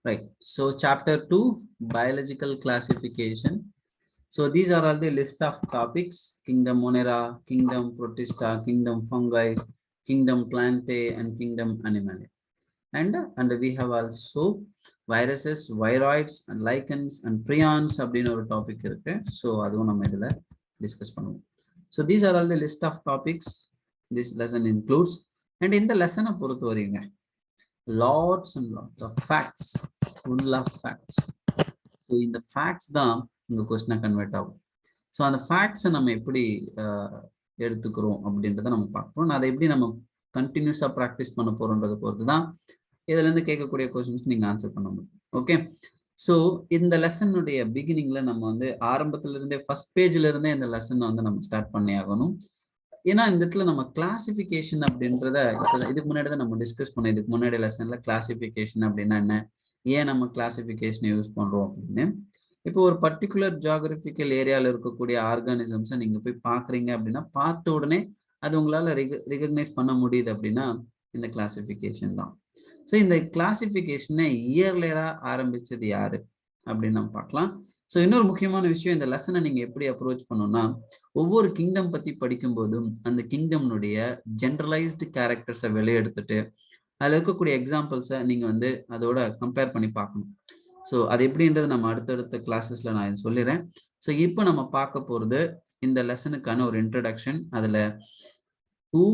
Right. So chapter 2, biological classification. So these are all the list of topics: kingdom Monera, kingdom Protista, kingdom Fungi, kingdom Plantae, and kingdom Animalia. And we have also viruses, viroids, and lichens, and prions அப்படின ஒரு topic இருக்கு. So அதுவும் நம்ம இதுல discuss பண்ணுவோம். So these are all the list of topics this lesson includes. And in the lesson பொறுத்த வரைங்க lots and lots of facts, full of facts. So இந்த facts தான் உங்க கொஸ்டினை கன்வெர்ட் ஆகும். ஸோ அந்த ஃபேக்ட்ஸை நம்ம எப்படி எடுத்துக்கிறோம் அப்படின்றத நம்ம பார்ப்போம். அதை எப்படி நம்ம கண்டினியூஸாக ப்ராக்டிஸ் பண்ண போறோன்றதை பொறுத்து தான் இதுல இருந்து கேட்கக்கூடிய கொஸ்டின்ஸ் நீங்க ஆன்சர் பண்ண முடியும். ஓகே, ஸோ இந்த லெசனுடைய பிகினிங்ல நம்ம வந்து ஆரம்பத்துல இருந்தே ஃபர்ஸ்ட் பேஜ்ல இருந்தே இந்த லெசனை வந்து நம்ம ஸ்டார்ட் பண்ணி ஆகணும். ஏன்னா இந்த இடத்துல நம்ம கிளாசிஃபிகேஷன் அப்படின்றத இதுக்கு முன்னாடி தான் நம்ம டிஸ்கஸ் பண்ணோம். இதுக்கு முன்னாடி லெசன்ல கிளாசிஃபிகேஷன் அப்படின்னா என்ன, ஏன் நம்ம கிளாசிஃபிகேஷனை யூஸ் பண்றோம் அப்படின்னு. இப்போ ஒரு பர்டிகுலர் ஜியாகிரபிக்கல் ஏரியாவில் இருக்கக்கூடிய ஆர்கானிசம்ஸை நீங்க போய் பாக்குறீங்க அப்படின்னா பார்த்த உடனே அது உங்களால ரெகக்னைஸ் பண்ண முடியுது அப்படின்னா இந்த கிளாசிஃபிகேஷன் தான். ஸோ இந்த கிளாசிஃபிகேஷனை இயர்லியரா ஆரம்பிச்சது யாரு அப்படின்னு நம்ம பார்க்கலாம். ஸோ இன்னொரு முக்கியமான விஷயம், இந்த லெசனை நீங்க எப்படி அப்ரோச் பண்ணணும்னா, ஒவ்வொரு கிங்டம் பத்தி படிக்கும் போதும் அந்த கிங்டம்னுடைய ஜென்ரலைஸ்டு கேரக்டர்ஸை வெளியே எடுத்துட்டு அதுல இருக்கக்கூடிய எக்ஸாம்பிள்ஸை நீங்க வந்து அதோட கம்பேர் பண்ணி பார்க்கணும். ஸோ அது எப்படின்றது நம்ம அடுத்தடுத்த கிளாஸஸ்ல நான் சொல்லிடுறேன். ஸோ இப்போ நம்ம பார்க்க போறது இந்த லெசனுக்கான ஒரு இன்ட்ரடக்ஷன். அதுல who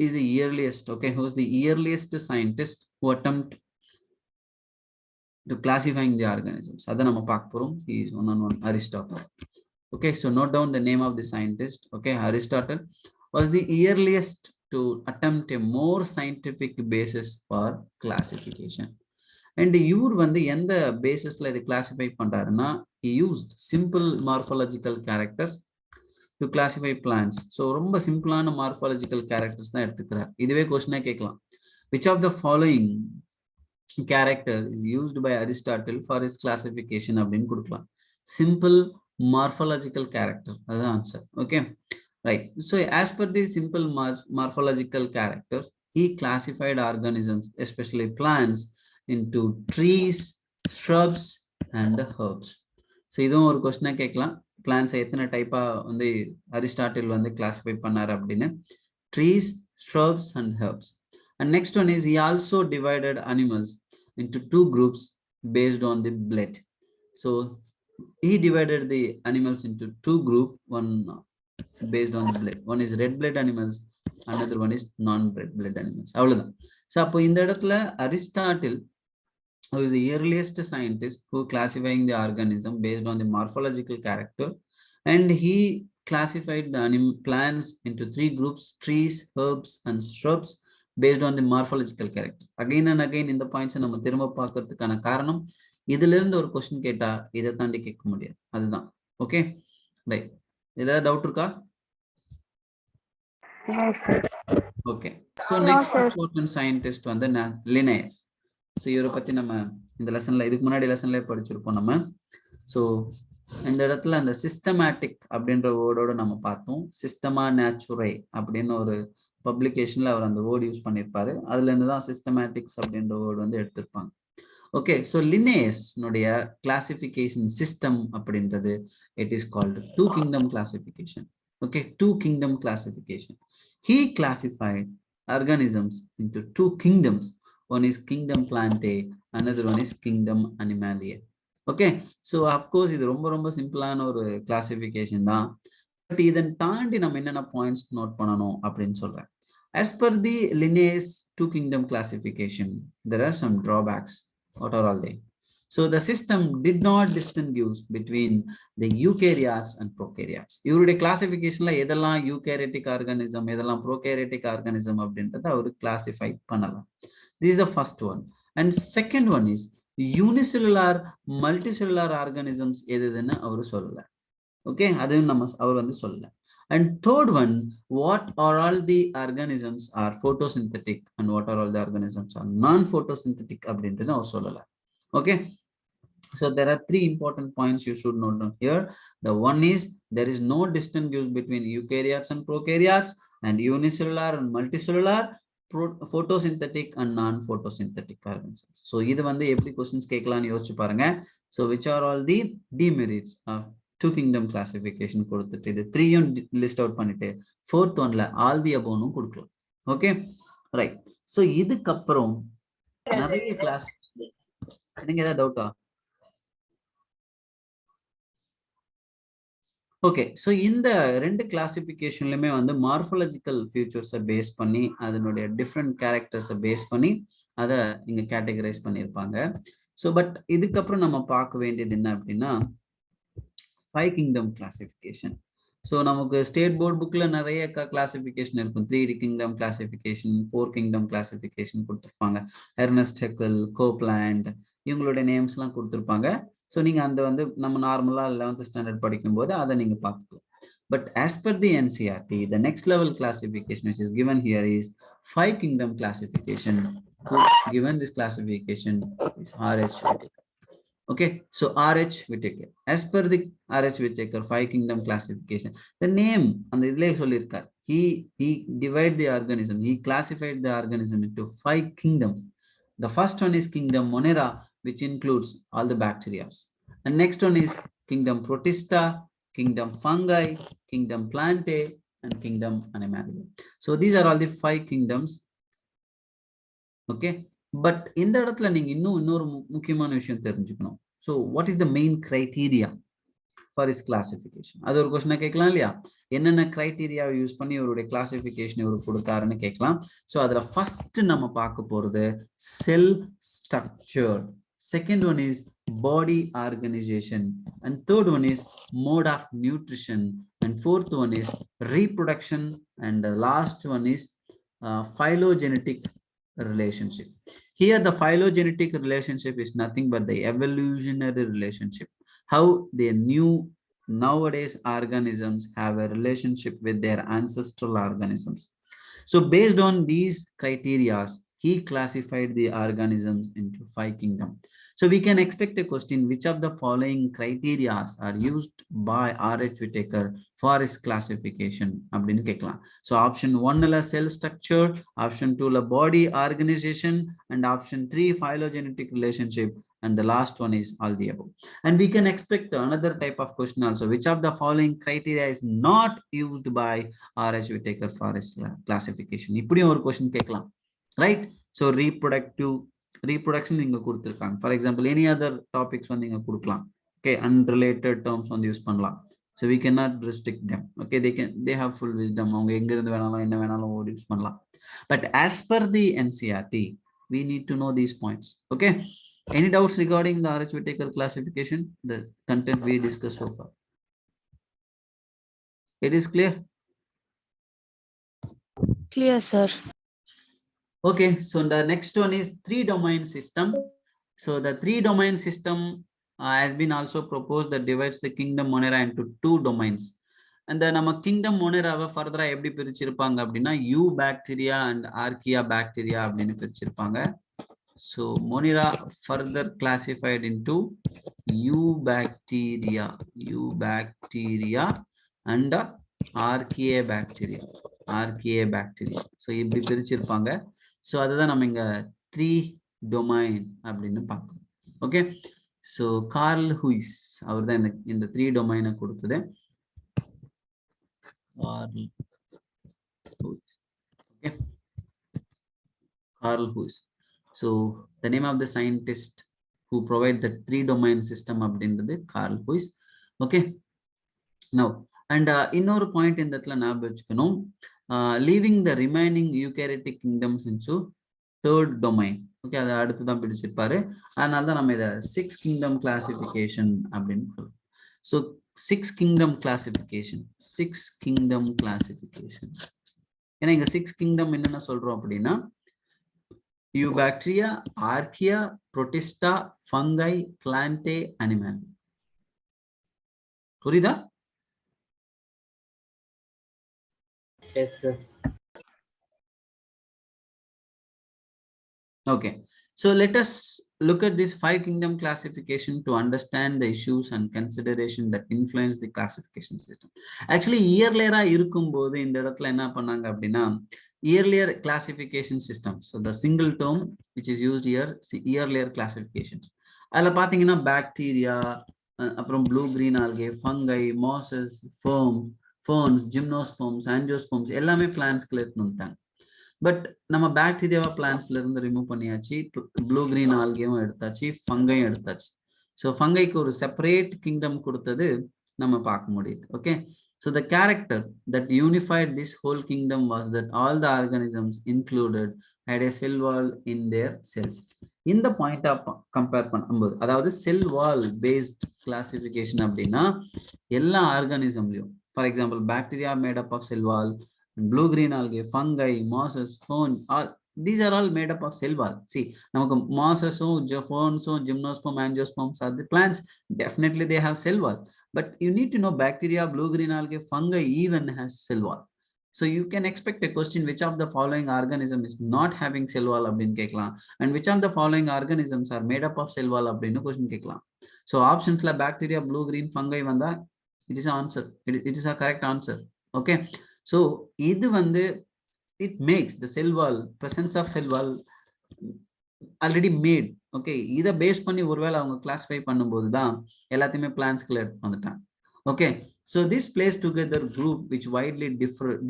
is the earliest, okay, who is the earliest scientist who attempt to classifying the organisms, அதை நம்ம பார்க்க போறோம். He is one Aristotle. Okay, so note down the name of the scientist. Okay, Aristotle was the earliest to attempt a more scientific basis for classification. And இவர் வந்து எந்த பேசிஸ்ல இதை classify பண்றாருன்னா, he used simple morphological characters to classify plants. So ரொம்ப சிம்பிளான morphological characters தான் எடுத்துக்கிறார். இதுவே கொஸ்டினா கேட்கலாம், which of the following character is used by Aristotle for his classification அப்படின்னு கொடுக்கலாம். simple morphological character, அதுதான் answer. Okay, right. So as per the simple morphological characters, he classified organisms, especially plants, into trees, shrubs and herbs. So இதுவும் ஒரு கொஸ்டினா கேட்கலாம், plans எத்தனை டைப்பா வந்து Aristotle வந்து கிளாசிஃபை பண்ணாரு அப்படின்னு. Trees, shrubs and herbs. And next one is he also divided animals into two groups based on the blood. So he divided the animals into two groups, one based on the blood. One is red blood animals, another one is non-red blood animals. அவ்வளவுதான். So அப்போ இந்த இடத்துல Aristotle, who is the earliest scientist who classifying the organism based on the morphological character, and he classified the plants into three groups, trees, herbs and shrubs based on the morphological character. Again and again இந்த points நம்ம திரும்ப பார்க்கிறதுக்கான காரணம், இதுல இருந்து ஒரு question கேட்டா இதை தாண்டி கேட்க முடியாது, அதுதான். Okay, right. ஏதாவது டவுட் இருக்கா? Okay, so next important scientist வந்து லினேயஸ். ஸோ இவரை பத்தி நம்ம இந்த லெசன்ல, இதுக்கு முன்னாடி லெசன்ல படிச்சிருப்போம் நம்ம. ஸோ இந்த இடத்துல அந்த சிஸ்டமேட்டிக் அப்படின்ற வேர்டோட நம்ம பார்த்தோம். சிஸ்டமா நேச்சுரை அப்படின்னு ஒரு பப்ளிகேஷன்ல அவர் அந்த வேர்டு யூஸ் பண்ணியிருப்பாரு. அதுல இருந்து தான் சிஸ்டமேட்டிக்ஸ் அப்படின்ற வேர்டு வந்து எடுத்திருப்பாங்க. ஓகே, ஸோ லினேயஸ்னுடைய கிளாசிஃபிகேஷன் சிஸ்டம் அப்படின்றது, it is called two kingdom classification. Okay, two kingdom classification. He classified organisms into two kingdoms. One is kingdom Plantae, another one is kingdom Animalia. Okay, so of course இது ரொம்ப ரொம்ப சிம்பிளான ஒரு classification தான். But இதன் தாண்டி நம்ம என்னென்ன பாயிண்ட்ஸ் நோட் பண்ணணும் அப்படின்னு சொல்றேன். As per the Linnaeus two kingdom classification, there are some drawbacks. What are all they? So the system did not distinguish between the eukaryotes and prokaryotes. இவருடைய கிளாசிஃபிகேஷன்ல எதெல்லாம் யூகேரியோட்டிக் ஆர்கானிசம், எதெல்லாம் ப்ரோகேரியோட்டிக் ஆர்கானிசம் அப்படின்றத அவர் classify பண்ணலாம். This is the first one. And second one is unicellular, multicellular organisms எதுன்னு அவர் சொல்லல. Okay, அதுவும் நம்ம அவர் வந்து சொல்லல. And third one, what are all the organisms are photosynthetic and what are all the organisms are non-photosynthetic அப்படின்றது அவர் சொல்லல. Okay, so there are three important points you should note down here. The one is there is no distinction between eukaryotes and prokaryotes, and unicellular and multicellular, photosynthetic and non-photosynthetic organisms. So இது வந்து எப்படி questions கேட்கலாம்னு யோசிச்சு பாருங்க. So which are all the demerits of two kingdom classification கொடுத்துட்டு இது த்ரீயும் list out பண்ணிட்டு fourth oneல all the above கொடுக்கலாம். Okay, right. So இதுக்கு அப்புறம் நிறைய கிளாஸ், நீங்க ஏதாவது டவுட்டா? ஓகே, ஸோ இந்த ரெண்டு கிளாசிஃபிகேஷன்லையுமே வந்து மார்ஃபாலஜிக்கல் ஃபியூச்சர்ஸை பேஸ் பண்ணி அதனுடைய டிஃப்ரெண்ட் கேரக்டர்ஸை பேஸ் பண்ணி அதை இங்கே கேட்டகரைஸ் பண்ணியிருப்பாங்க. ஸோ பட் இதுக்கப்புறம் நம்ம பார்க்க வேண்டியது என்ன அப்படின்னா, 5 கிங்டம் கிளாசிஃபிகேஷன். ஸோ நமக்கு ஸ்டேட் போர்ட் புக்கில் நிறைய கிளாசிஃபிகேஷன் இருக்கும். 3D kingdom classification, 4 kingdom classification கொடுத்துருப்பாங்க. எர்னஸ்ட் ஹெக்கல், கோப்லாண்ட், இவங்களுடைய நேம்ஸ்லாம் கொடுத்துருப்பாங்க. ஸோ நீங்கள் அந்த வந்து நம்ம நார்மலாக 11th ஸ்டாண்டர்ட் படிக்கும்போது அதை நீங்கள் பார்த்துக்கலாம். But as per the NCERT, the next level classification which is given here is 5 kingdom classification. Given this classification is R.H. Whittaker. Okay, so R.H. Whittaker. As per the R.H. Whittaker 5 kingdom classification, the name and the idle solirkar, he divided the organism, he classified the organism into 5 kingdoms. The first one is kingdom Monera, which includes all the bacteria. And next one is kingdom Protista, kingdom Fungi, kingdom Plantae, and kingdom Animalia. So these are all the 5 kingdoms. Okay, but இந்த இடத்துல நீங்க இன்னொரு முக்கியமான விஷயம் தெரிஞ்சுக்கணும். So what is the main criteria for his classification? அது ஒரு question கேட்கலாம் இல்லையா? என்னென்ன கிரைட்டீரியா யூஸ் பண்ணி இவருடைய கிளாசிஃபிகேஷன் இவர் கொடுத்தாருன்னு கேட்கலாம். சோ அதுல ஃபர்ஸ்ட் நம்ம பார்க்க போறது செல் structure, second one is body organization, and third one is mode of nutrition, and fourth one is reproduction, and the last one is phylogenetic relationship. Here the phylogenetic relationship is nothing but the evolutionary relationship, how the new nowadays organisms have a relationship with their ancestral organisms. So based on these criteria, he classified the organisms into 5 kingdoms. So we can expect a question, which of the following criteria are used by R.H. Whittaker for his classification? So option 1 la cell structure, option 2 la body organization, and option 3 phylogenetic relationship, and the last one is all the above. And we can expect another type of question also, which of the following criteria is not used by R.H. Whittaker for his classification? இப்படியும் ஒரு question கேட்கலாம், right? So reproduction நீங்க கொடுத்திருக்காங்க. For example, any other topics வந்து நீங்க கொடுக்கலாம். Okay, unrelated terms வந்து use பண்ணலாம். So we cannot restrict them. Okay, they have full wisdom. அவங்க எங்க இருந்து வேணாலும் என்ன வேணாலும் யூஸ் பண்ணலாம். But as per the NCERT, we need to know these points. Okay, any doubts regarding the R.H. Whittaker classification, the content we discussed so far? It is clear? Clear, sir. Okay, so the next one is 3-domain system. So the 3-domain system has been also proposed that divides the kingdom Monera into 2 domains. And then நம்ம kingdom Monera further எப்படி பிரிச்சிருப்பாங்க அப்படின்னா Eubacteria and Archaea bacteria அப்படின்னு பிரிச்சிருப்பாங்க. So Monera further classified into Eubacteria and Archaea bacteria. So இப்படி பிரிச்சிருப்பாங்க. So அதுதான் நம்ம இங்க 3 domain அப்படின்னு பார்க்கணும். ஓகே, so கார்ல் ஹூய்ஸ் அவர் தான் இந்த 3 domain கொடுத்தது. Carl Huys. So the name of the scientist who provide the 3-domain system அப்படின்றது Carl Huys. Okay, now and இன்னொரு பாயிண்ட் இந்த இடத்துல ஞாபகம் வச்சுக்கணும், leaving the remaining eukaryotic kingdoms into 3rd domain. Okay, அதை அடுத்து தான் பிடிச்சிருப்பாரு. அதனால தான் நம்ம இதை 6 kingdom classification அப்படின்னு சொல்றோம். So 6 kingdom classification. ஏன்னா இங்க 6 kingdom என்னென்ன சொல்றோம் அப்படின்னா Eubacteria, Archaea, Protista, Fungi, Plantae, Animalia. புரியுதா? Yes, sir. Okay, so let us look at this 5 kingdom classification to understand the issues and consideration that influence the classification system. Actually earlier இருக்கும்போது இந்த இடத்துல என்ன பண்ணாங்க அப்படின்னா earlier classification system, so the single term which is used here, earlier classifications, அதுல பாத்தீங்கன்னா bacteria, அப்புறம் blue green algae, fungi, masses, ferns, gymnosperms, angiosperms எல்லாமே பிளான்ட்ஸ்க்குள்ள எடுத்துட்டாங்க. பட் நம்ம பாக்டீரியாவா பிளான்ட்ஸ்ல இருந்து ரிமூவ் பண்ணியாச்சு, ப்ளூ கிரீன் ஆல்கேவும் எடுத்தாச்சு, ஃபங்கையும் எடுத்தாச்சு. ஸோ ஃபங்கைக்கு ஒரு செப்பரேட் கிங்டம் கொடுத்தது நம்ம பார்க்க முடியுது. Okay, so the character that unified this whole kingdom was that all the organisms included had a cell wall in their cells. இந்த பாயிண்ட் கம்பேர் பண்ணும்போது, அதாவது செல் வால் பேஸ்ட் கிளாசிபிகேஷன் அப்படின்னா எல்லா ஆர்கானிசம்லயும், for example bacteria made up of cell wall, blue green algae, fungi, mosses, fern, these are all made up of cell wall. See, நமக்கு mosses, ferns, gymnosperm, angiosperms are the plants. Definitely they have cell wall. But you need to know bacteria, blue green algae, fungi even has cell wall. So you can expect a question, which of the following organism is not having cell wall அப்படின்னு கேட்கலாம், and which of the following organisms are made up of cell wall அப்படின்னு question கேட்கலாம். So optionsல bacteria, blue green, fungi வந்தா it is answer. It is a correct answer. Okay. So இது வந்து it makes the cell wall, presence of cell wall already made. Okay, இதை base பண்ணி ஒருவேளை அவங்க classify பண்ணும்போது தான் எல்லாத்தையுமே பிளான்ஸ்குள்ள எடுத்து வந்துட்டாங்க. Okay, so this places together group which widely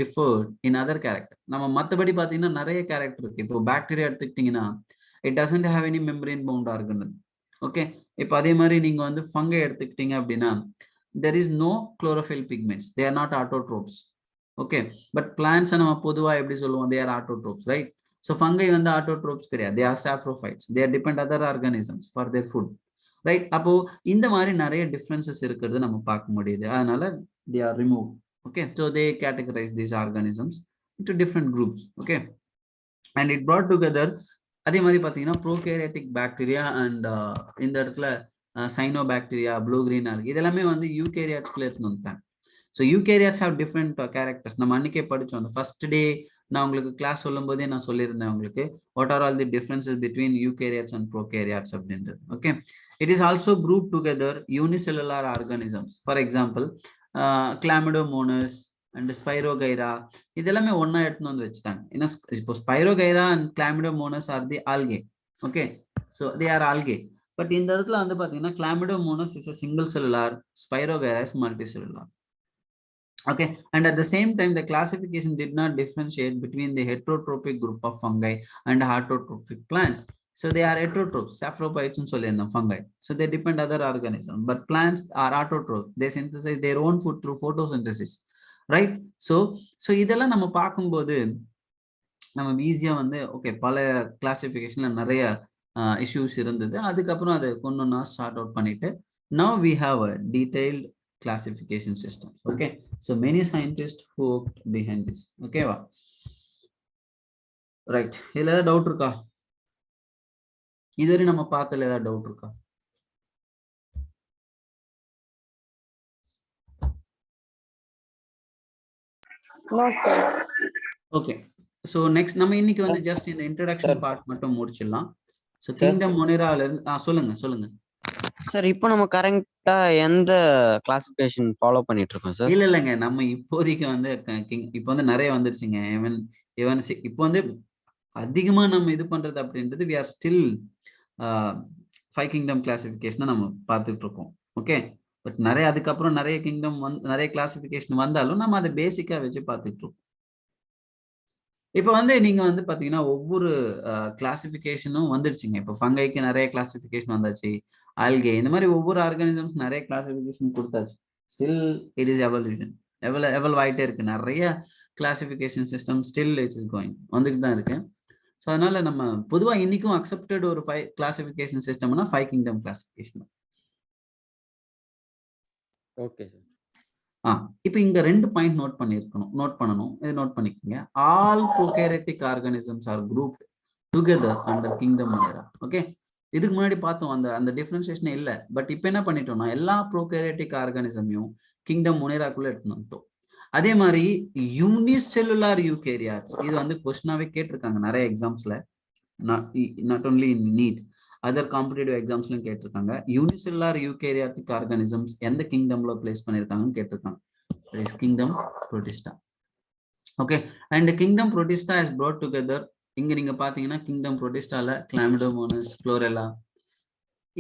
differed in other character. நம்ம மற்றபடி பார்த்தீங்கன்னா நிறைய கேரக்டர் இருக்கு. இப்போ பாக்டீரியா எடுத்துக்கிட்டிங்கன்னா it doesn't have any membrane bound organelle. Okay, இப்போ அதே மாதிரி நீங்க வந்து ஃபங்கை எடுத்துக்கிட்டீங்க அப்படின்னா there is no chlorophyll pigments, they are not autotrophs. Okay, but plants நம்ம பொதுவா எப்படி சொல்லுவோம், they are autotrophs, right? So fungi வந்து autotrophs கிடையாது, they are saprophytes, they are depend other organisms for their food, right? அப்போ இந்த மாதிரி நிறைய differences இருக்கிறது நம்ம பார்க்க முடியுது. அதனால they are removed. Okay, so they categorize these organisms into different groups. Okay, and it brought together அதே மாதிரி பார்த்தீங்கன்னா ப்ரோகேரியாட்டிக் பாக்டீரியா அண்ட் இந்த இடத்துல சைனோபாக்டீரியா, ப்ளூ கிரீன் ஆல்கி, இதெல்லாமே வந்து யூகேரியாட்ஸ்குள்ள எடுத்துன்னு வந்துட்டாங்க. So eukaryotes have different characters. நம்ம அன்னைக்கே படித்தோம், அந்த ஃபர்ஸ்ட் டே நான் உங்களுக்கு கிளாஸ் சொல்லும் போதே நான் சொல்லியிருந்தேன் உங்களுக்கு what are all the differences between eukaryotes and prokaryotes அப்படின்றது. Okay, it is also group together unicellular organisms. For example Chlamydomonas and Spirogyra, இதெல்லாமே ஒன்னா எடுத்துன்னு வந்து வச்சுட்டாங்க. ஏன்னா இப்போ Spirogyra and Chlamydomonas are the algae. Okay, so they are algae. But இந்த இடத்துல வந்து பார்த்தீங்கன்னா Chlamydomonas is a single cellular, Spirogyra is multicellular. Okay, and at the same time the classification did not differentiate between the heterotrophic group of fungi and autotrophic plants. So they are heterotrophs, saprophytes and solena fungi, so they depend other organisms. But plants are autotrophs, they synthesize their own food through photosynthesis, right? So இதெல்லாம் நம்ம பார்க்கும்போது நம்ம ஈஸியா வந்து okay பல கிளாசிஃபிகேஷன்ல நிறைய issues இருந்தது. அதுக்கப்புறம் அதை கொண்டு ஸ்டார்ட் அவுட் பண்ணிட்டு now we have a detailed classification system. Okay, so many scientists who worked behind this. Okay va, right? இதுல ஏதாவது டவுட் இருக்கா? இதுவரை நம்ம பார்த்தல ஏதாவது டவுட் இருக்கா? No, sir. Okay, so next நம்ம இன்னைக்கு வந்து ஜஸ்ட் இந்த இன்ட்ரோடக்ஷன் பார்ட் மட்டும் முடிச்சிடலாம். So kingdom monera சொல்லுங்க சார். இப்போ நம்ம கரெக்டா எந்த கிளாசிஃபிகேஷன் ஃபாலோ பண்ணிட்டு இருக்கோம் சார்? இல்லைங்க, நம்ம இப்போதைக்கு வந்து இப்போ வந்து நிறைய வந்துருச்சுங்க. ஈவன் இப்போ வந்து அதிகமா நம்ம இது பண்றது அப்படின்றது we are still 5 kingdom கிளாசிஃபிகேஷனை நம்ம பார்த்துட்டு இருக்கோம். ஓகே, பட் நிறைய அதுக்கப்புறம் நிறைய கிங்டம் நிறைய கிளாசிஃபிகேஷன் வந்தாலும் நம்ம அதை பேசிக்கா வச்சு பார்த்துட்டு இருக்கோம். இப்போ வந்து நீங்க வந்து பாத்தீங்கன்னா ஒவ்வொரு கிளாசிஃபிகேஷனும் வந்துருச்சுங்க. இப்போ ஃபங்கைக்கு நிறைய கிளாசிஃபிகேஷன் வந்தாச்சு, ஆல்கே, இந்த மாதிரி ஒவ்வொரு ஆர்கானிசம்ஸ் நிறைய கிளாசிஃபிகேஷன் கொடுத்தாச்சு. ஸ்டில் இட் இஸ் எவல்யூஷன், எவல்வ் ஆகிட்டே இருக்கு. நிறைய classification system still it is going, வந்துட்டு தான் இருக்கு. ஸோ அதனால நம்ம பொதுவாக இன்னைக்கும் அக்செப்டட் ஒரு 5 கிளாசிஃபிகேஷன் சிஸ்டம்னா 5 கிங்டம் கிளாசிஃபிகேஷன். Okay sir. இப்போ இங்க 2 பாயிண்ட் நோட் பண்ணணும். இது நோட் பண்ணிக்கோங்க. All prokaryotic organisms are grouped together under kingdom Monera. Okay, இதுக்கு முன்னாடி பார்த்தோம் அந்த டிஃபரன்சியேஷனே இல்லை. பட் இப்போ என்ன பண்ணிட்டோம்னா எல்லா ப்ரோகேரியாட்டிக் ஆர்கானிசமையும் கிங்டம் மொனேராக்குள்ள எடுத்துன்னு வந்துட்டோம். அதே மாதிரி யூனிசெல்லுலார் யூகேரியாட்ஸ், இது வந்து கொஸ்டினாவே கேட்டிருக்காங்க நிறைய எக்ஸாம்ஸ்ல, not only in NEET, other competitive எக்ஸாம்ஸ்லையும் கேட்டிருக்காங்க. யூனிசெல்லுலார் யூகேரியாட்டிக் ஆர்கானிசம்ஸ் எந்த கிங்டம்ல பிளேஸ் பண்ணியிருக்காங்கன்னு கேட்டிருக்காங்க. Kingdom Protista. Okay, and kingdom Protista is brought together. இங்க நீங்க பாத்தீங்கன்னா கிங்டம் புரோட்டிஸ்டால கிளாமிடோமோனஸ், குளோரெல்லா,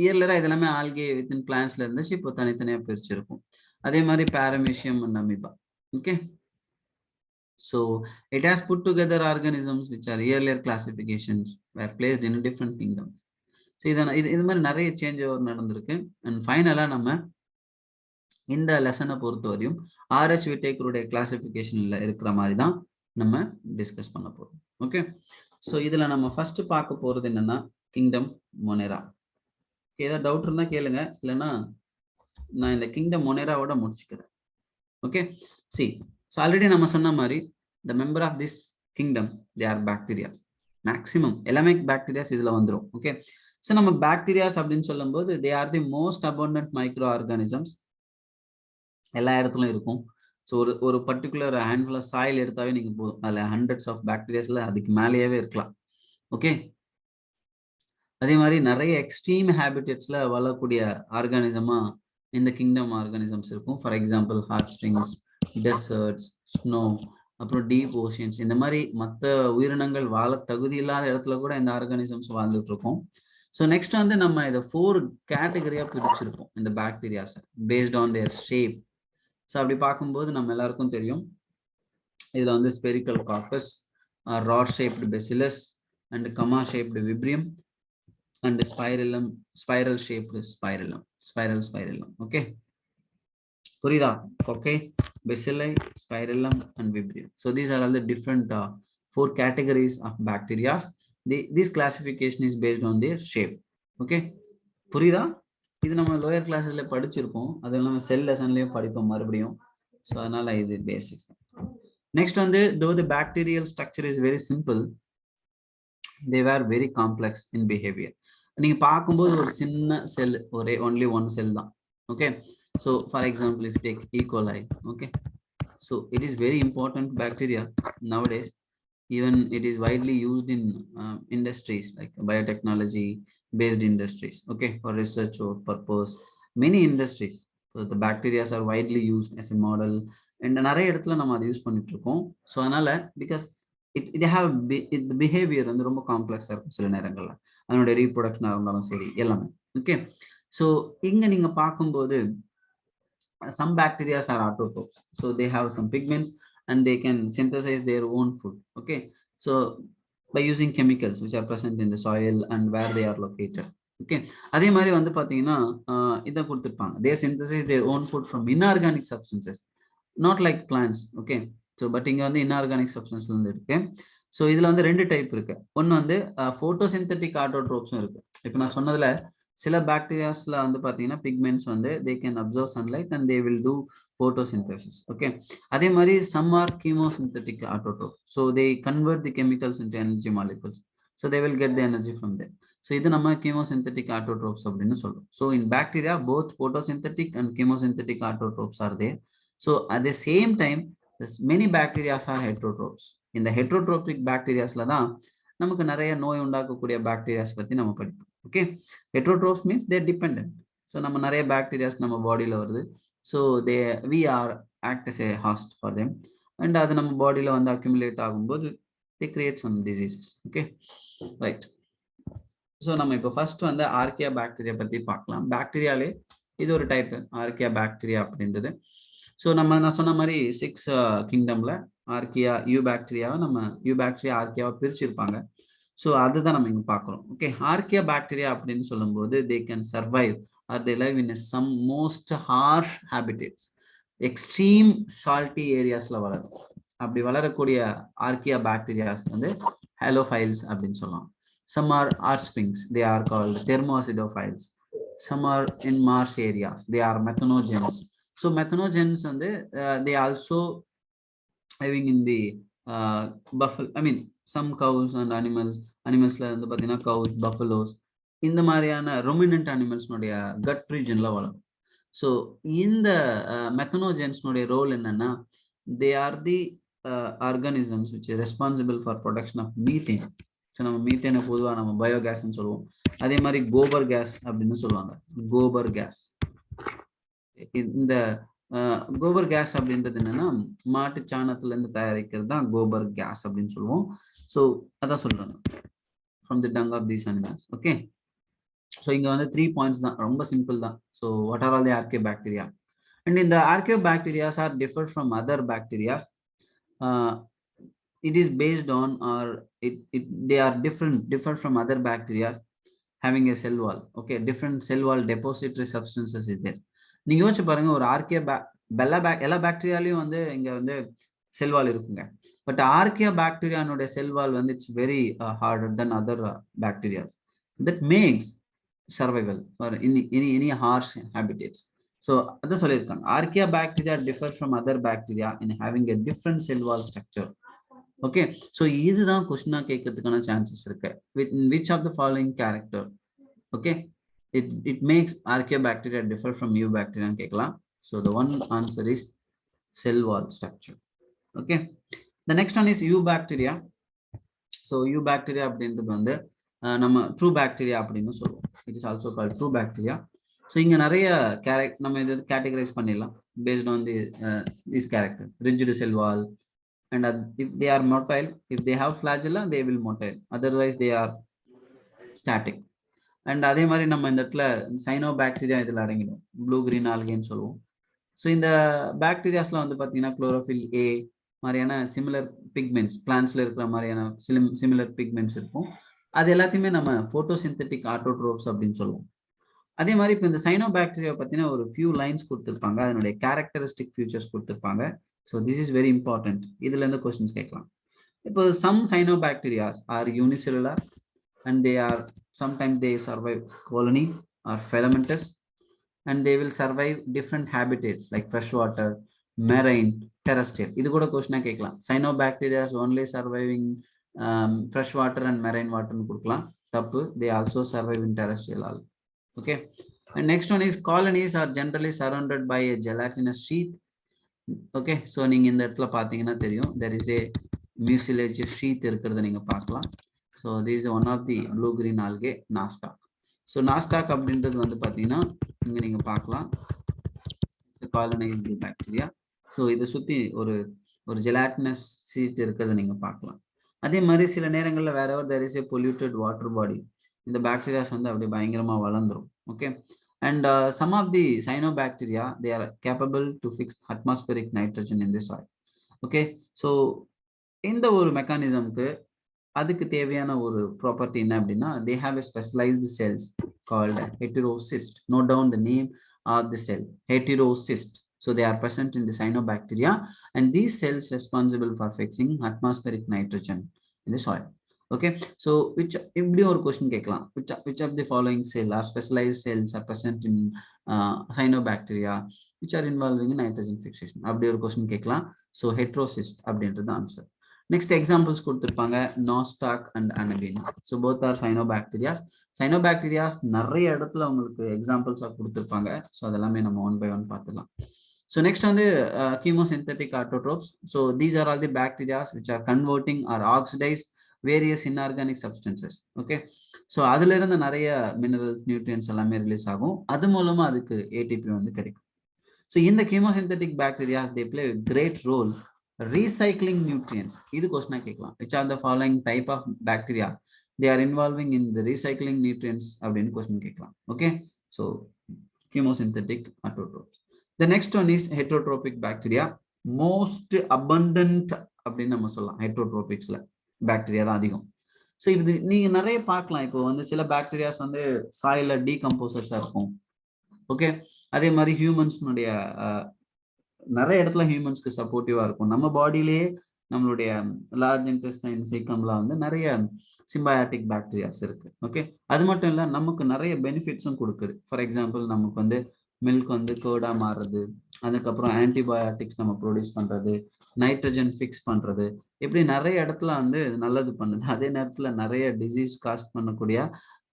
இயர்லரா இதெல்லாமே ஆல்கே வித்தின் பிளான்ஸ்ல இருந்துச்சு, இப்போ தனித்தனியா பிரிச்சிருக்கும். அதே மாதிரி Paramecium and amoeba. Okay, so it has put together organisms which are earlier classifications were placed in different kingdoms. So இது மாதிரி நிறைய சேஞ்ச் ஓவர் நடந்திருக்கு. அண்ட் ஃபைனலா நம்ம இந்த லெசனை பொறுத்த வரையும் ஆர்ஹெச் விட்டேக்கருடைய கிளாசிஃபிகேஷன்ல இருக்கிற மாதிரி தான் நம்ம டிஸ்கஸ் பண்ண போறோம். ஓகே, ஸோ இதுல நம்ம ஃபர்ஸ்ட் பார்க்க போறது என்னன்னா கிங்டம் மொனேரா. ஏதாவது டவுட் இருந்தா கேளுங்க, இல்லைன்னா நான் இந்த கிங்டம் மொனேராவோட முடிச்சுக்கிறேன். ஓகே, சி ஸோ ஆல்ரெடி நம்ம சொன்ன மாதிரி the member of this kingdom they are bacterias. Maximum எல்லாமே பாக்டீரியாஸ் இதுல வந்துடும். ஓகே, ஸோ நம்ம பாக்டீரியாஸ் அப்படின்னு சொல்லும் போது they are the most abundant micro organisms. எல்லா இடத்துலையும் இருக்கும். ஸோ ஒரு பர்டிகுலர் ஹேண்ட்ஃபுல் ஆஃப் சாயில் எடுத்தாவே நீங்க போதும், அதில் ஹண்ட்ரட்ஸ் ஆஃப் பாக்டீரியாஸ்ல அதுக்கு மேலேயே இருக்கலாம். ஓகே, அதே மாதிரி நிறைய எக்ஸ்ட்ரீம் ஹேபிட்டட்ஸ்ல வளரக்கூடிய ஆர்கானிசமா இந்த கிங்டம் ஆர்கானிசம்ஸ் இருக்கும். For example hot springs, desserts, snow, அப்புறம் டீப் ஓஷன்ஸ், இந்த மாதிரி மற்ற உயிரினங்கள் வாழ தகுதி இல்லாத இடத்துல கூட இந்த ஆர்கானிசம்ஸ் வாழ்ந்துட்டு இருக்கோம். ஸோ நெக்ஸ்ட் வந்து நம்ம இதை 4 கேட்டகரியாக பிரிச்சிருப்போம் இந்த பாக்டீரியாஸை based on their shape. So அப்படி பார்க்கும்போது நம்ம எல்லாருக்கும் தெரியும், இதில் வந்து spherical corpus, rod shaped bacillus and comma shaped vibrio and spiral shaped spirillum. Okay, புரியுதா? Okay, bacilli, spirillum and vibrio. So these are all the different 4 categories of bacteria. This classification is based on their shape. Okay, புரியுதா? இது நம்ம lower கிளாஸஸ்ல படிச்சிருப்போம், அது நம்ம செல் லெசன்லயும் படிப்போம் மறுபடியும். So அதனால இது பேசிக்ஸ். நெக்ஸ்ட் வந்து though the bacterial structure is very simple, they were very complex in behavior. நீங்க பார்க்கும்போது ஒரு சின்ன செல், ஒரே only one cell தான். Okay, so for example if you take E. coli, okay, so it is very important bacteria nowadays. Even it is widely used in industries like biotechnology based industries, okay, for research or purpose, many industries. So the bacteria are widely used as a model and நிறைய இடத்துல நம்ம அதை use பண்ணிட்டு இருக்கோம். So அதனால because it have the behavior வந்து ரொம்ப காம்ப்ளெக்ஸா இருக்கும் சில நேரங்கள்ல, அதனுடைய ரீப்ரொடக்ஷனா இருந்தாலும் சரி எல்லாமே. ஓகே, ஸோ இங்க நீங்க பார்க்கும்போது some bacteria are autotrophs, so they have some pigments and they can synthesize their own food. Okay, so by using chemicals which are present in the soil and where they are located. Okay, அதே மாதிரி வந்து பாத்தீங்கன்னா இதை கொடுத்துருப்பாங்க, they synthesize their own food from inorganic substances, not like plants. Okay, so but இங்க வந்து inorganic substances வந்து இருக்கு. ஸோ இதுல வந்து 2 டைப் இருக்கு. ஒன்னு வந்து photosynthetic autotrophs இருக்கு. இப்போ நான் சொன்னதுல சில பாக்டீரியாஸ்ல வந்து பாத்தீங்கன்னா பிக்மெண்ட்ஸ் வந்து they can absorb sunlight and they will do photosynthesis. Okay, அதே மாதிரி some are chemosynthetic autotrophs, so they convert the chemicals into energy molecules, so they will get the energy from there. So இது நம்ம chemosynthetic autotrophs அப்படின்னு சொல்றோம். So in bacteria both photosynthetic and chemosynthetic autotrophs are there. So at the same time many bacteria are heterotrophs. இந்த heterotrophic bacteriasல தான் நமக்கு நிறைய நோய் உண்டாக்கக்கூடிய பாக்டீரியாஸ் பத்தி நம்ம படிப்போம். Okay, heterotrophs means they are dependent. So நம்ம நிறைய பாக்டீரியாஸ் நம்ம பாடியில வருது, so we are act as a host for them and அது நம்ம பாடியில வந்து accumulate ஆகும்போது they create some diseases. Okay, right. So நம்ம இப்போ ஃபர்ஸ்ட் வந்து ஆர்கியா பாக்டீரியா பத்தி பார்க்கலாம். பாக்டீரியாலே இது ஒரு டைப் ஆர்கியா பாக்டீரியா அப்படின்றது. ஸோ நான் சொன்ன மாதிரி 6 கிங்டம்ல ஆர்கியா யூ பாக்டீரியாவை நம்ம யூ பாக்டீரியா ஆர்கியாவை பிரிச்சிருப்பாங்க. ஸோ அதுதான் நம்ம இங்க பார்க்குறோம். ஓகே, ஆர்கியா பாக்டீரியா அப்படின்னு சொல்லும்போது they can survive or they live in some most harsh habitats, extreme salty areasல வளரும். அப்படி வளரக்கூடிய ஆர்கியா பாக்டீரியாஸ் வந்து ஹாலோஃபைல்ஸ் அப்படின்னு சொல்லலாம். Some are earth springs, they are called thermoacidophiles. Some are in marsh areas, they are methanogens. So methanogens வந்து they also living in the buffalo, I mean some cows and animalsல வந்து பாத்தீங்கன்னா cows, buffaloes, இந்த மாதிரியான ruminant animalsனுடைய gut regionல வளரும். So இந்த மெத்தனோஜென்ஸ்னுடைய role என்னன்னா they are the organisms which are responsible for production of methane. So நம்ம மீத்தேனை பொதுவாக நம்ம பயோகேஸ்ன்னு சொல்லுவோம். அதே மாதிரி கோபர் கேஸ் அப்படின்னு சொல்லுவாங்க, கோபர் கேஸ். இந்த கோபர் கேஸ் அப்படின்றது என்னன்னா மாட்டு சாணத்துல இருந்து தயாரிக்கிறது தான் கோபர் கேஸ் அப்படின்னு சொல்லுவோம். ஸோ அதான் சொல்றாங்க from the tongue of these animals. Okay, so இங்க வந்து 3 பாயிண்ட்ஸ் தான், ரொம்ப சிம்பிள் தான். So what are all the archaebacteria and இந்த archaebacterias are differ from other bacterias. It is based on or they are differ from other bacteria having a cell wall. Okay, different cell wall depository substances is there. நீங்க யோசிச்சு பாருங்க, ஒரு archaea எல்லா பாக்டீரியாலையும் வந்து இங்க வந்து செல் வால் இருக்குங்க. But archaea பாக்டீரியானுடைய cell wall வந்து it's very harder than other bacterias. That makes survival for any harsh habitats. So அதான் சொல்லியிருக்காங்க, archaea bacteria differ from other bacteria in having a different cell wall structure. Okay, so இதுதான் கொஸ்டினா கேட்கறதுக்கான chances இருக்கு. Which of the following character okay it makes archaeobacteria differ from eubacteria ன்னு கேட்கலாம். So the one answer is cell wall structure. Okay, the next one is eubacteria. So eubacteria அப்படின்றது வந்து நம்ம true bacteria அப்படின்னு சொல்லுவோம். It is also called true bacteria. So இங்க நிறைய நம்ம இதை கேட்டகரைஸ் பண்ணிடலாம் based on this character. Rigid cell wall, and if they are motile, if they have flagella, they will motile, otherwise they are static. And அதே மாதிரி நம்ம இந்த இடத்துல சைனோபாக்டீரியா இதில் அடங்கிடும், ப்ளூ கிரீன் ஆல்கேன்னு சொல்லுவோம். ஸோ இந்த பாக்டீரியாஸ்லாம் வந்து பார்த்தீங்கன்னா குளோரோஃபில் ஏ மாதிரியான சிமிலர் பிக்மெண்ட்ஸ், பிளான்ஸ்ல இருக்கிற மாதிரியான சிமிலர் பிக்மெண்ட்ஸ் இருக்கும். அது எல்லாத்தையுமே நம்ம போட்டோசிந்தட்டிக் ஆட்டோட்ரோப்ஸ் அப்படின்னு சொல்லுவோம். அதே மாதிரி இப்போ இந்த சைனோபாக்டீரியா பார்த்தீங்கன்னா ஒரு ஃபியூ லைன்ஸ் கொடுத்துருப்பாங்க, அதனுடைய கேரக்டரிஸ்டிக் ஃபியூச்சர்ஸ் கொடுத்துருப்பாங்க. So this is very important. இதுல இருந்து கொஸ்டின்ஸ் கேட்கலாம். இப்போ some cyanobacterias are unicellular and they are sometimes they survive colony or filamentous, and they will survive different habitats like freshwater, marine, terrestrial. இது கூட question கேட்கலாம். Cyanobacteria only surviving freshwater and marine water னு கொடுக்கலாம், தப்பு. They also survive in terrestrial also. Okay, and next one is colonies are generally surrounded by a gelatinous sheath. Okay, so நீங்க இந்த இடத்துல பாத்தீங்கன்னா தெரியும், there is a mucilaginous sheath இருக்கிறத நீங்க பார்க்கலாம். So this is one of the blue green algae, Nostoc. So Nostoc அப்படின்றது வந்து பாத்தீங்கன்னா இங்க நீங்க பார்க்கலாம், colonized bacteria. So இதை சுத்தி ஒரு gelatinous sheet இருக்கிறத நீங்க பார்க்கலாம். அதே மாதிரி சில நேரங்கள்ல wherever there is a polluted water body, இந்த bacteria வந்து அப்படியே பயங்கரமா வளர்ந்துரும். Okay, and some of the cyanobacteria, they are capable to fix atmospheric nitrogen in the soil. Okay, so இந்த ஒரு மெக்கானிசம்க்கு அதுக்கு தேவையான ஒரு ப்ராப்பர்ட்டி என்ன அப்படின்னா, they have a specialized cells called heterocyst. Note down the name of the cell, heterocyst. So they are present in the cyanobacteria, and these cells responsible for fixing atmospheric nitrogen in the soil. Okay, so which இப்படி ஒரு question கேட்கலாம், which of the following cell or specialized cells are present in cyanobacteria which are involving in nitrogen fixation, அப்படி ஒரு question கேட்கலாம். So heterocyst அப்படின்றது answer. Next examples கொடுத்திருப்பாங்க, Nostoc and Anabaena. So both are cyanobacteria. Cyanobacteria நிறைய இடத்துல உங்களுக்கு எக்ஸாம்பிள்ஸா கொடுத்திருப்பாங்க. So அதெல்லாமே நம்ம ஒன் பை ஒன் பார்த்துலாம். So next வந்து chemosynthetic autotrophs. So these are all the bacteria which are converting or oxidize various inorganic substances. Okay, so அதுல இருந்து நிறைய மினரல்ஸ், நியூட்ரியன்ஸ் எல்லாமே ரிலீஸ் ஆகும், அது மூலமா அதுக்கு ATP வந்து கிடைக்கும். So in the chemosynthetic bacteria, they play a great role recycling nutrients. இது கொஸ்டினா கேட்கலாம், which are the following type of bacteria they are involving in the recycling nutrients அப்படின்னு கொஸ்டின் கேட்கலாம். Okay, so chemosynthetic autotrophs. The next one is heterotrophic bacteria. Most abundant அப்படின்னு நம்ம சொல்லலாம், heterotropicsல bacteria தான் அதிகம். So இது நீங்க நிறைய பார்க்கலாம். இப்போ வந்து சில பாக்டீரியாஸ் வந்து சாயில டீகம்போசர்ஸா இருக்கும். ஓகே, அதே மாதிரி ஹியூமன்ஸ்னுடைய நிறைய இடத்துல ஹியூமன்ஸ்க்கு சப்போர்ட்டிவா இருக்கும். நம்ம பாடியிலேயே நம்மளுடைய லார்ஜ் இன்டெஸ்டைன் சீக்கம்ல வந்து நிறைய சிம்பயாட்டிக் பாக்டீரியாஸ் இருக்கு. ஓகே, அது மட்டும் இல்ல, நமக்கு நிறைய பெனிஃபிட்ஸும் கொடுக்குது. ஃபார் எக்ஸாம்பிள், நமக்கு வந்து மில்க் வந்து கேர்டா மாறுறது, அதுக்கப்புறம் ஆன்டிபயோட்டிக்ஸ் நம்ம ப்ரொடியூஸ் பண்றது, நைட்ரஜன் ஃபிக்ஸ் பண்றது, இப்படி நிறைய இடத்துல வந்து நல்லது பண்ணுது. அதே நேரத்துல நிறைய டிசீஸ் காஸ்ட் பண்ணக்கூடிய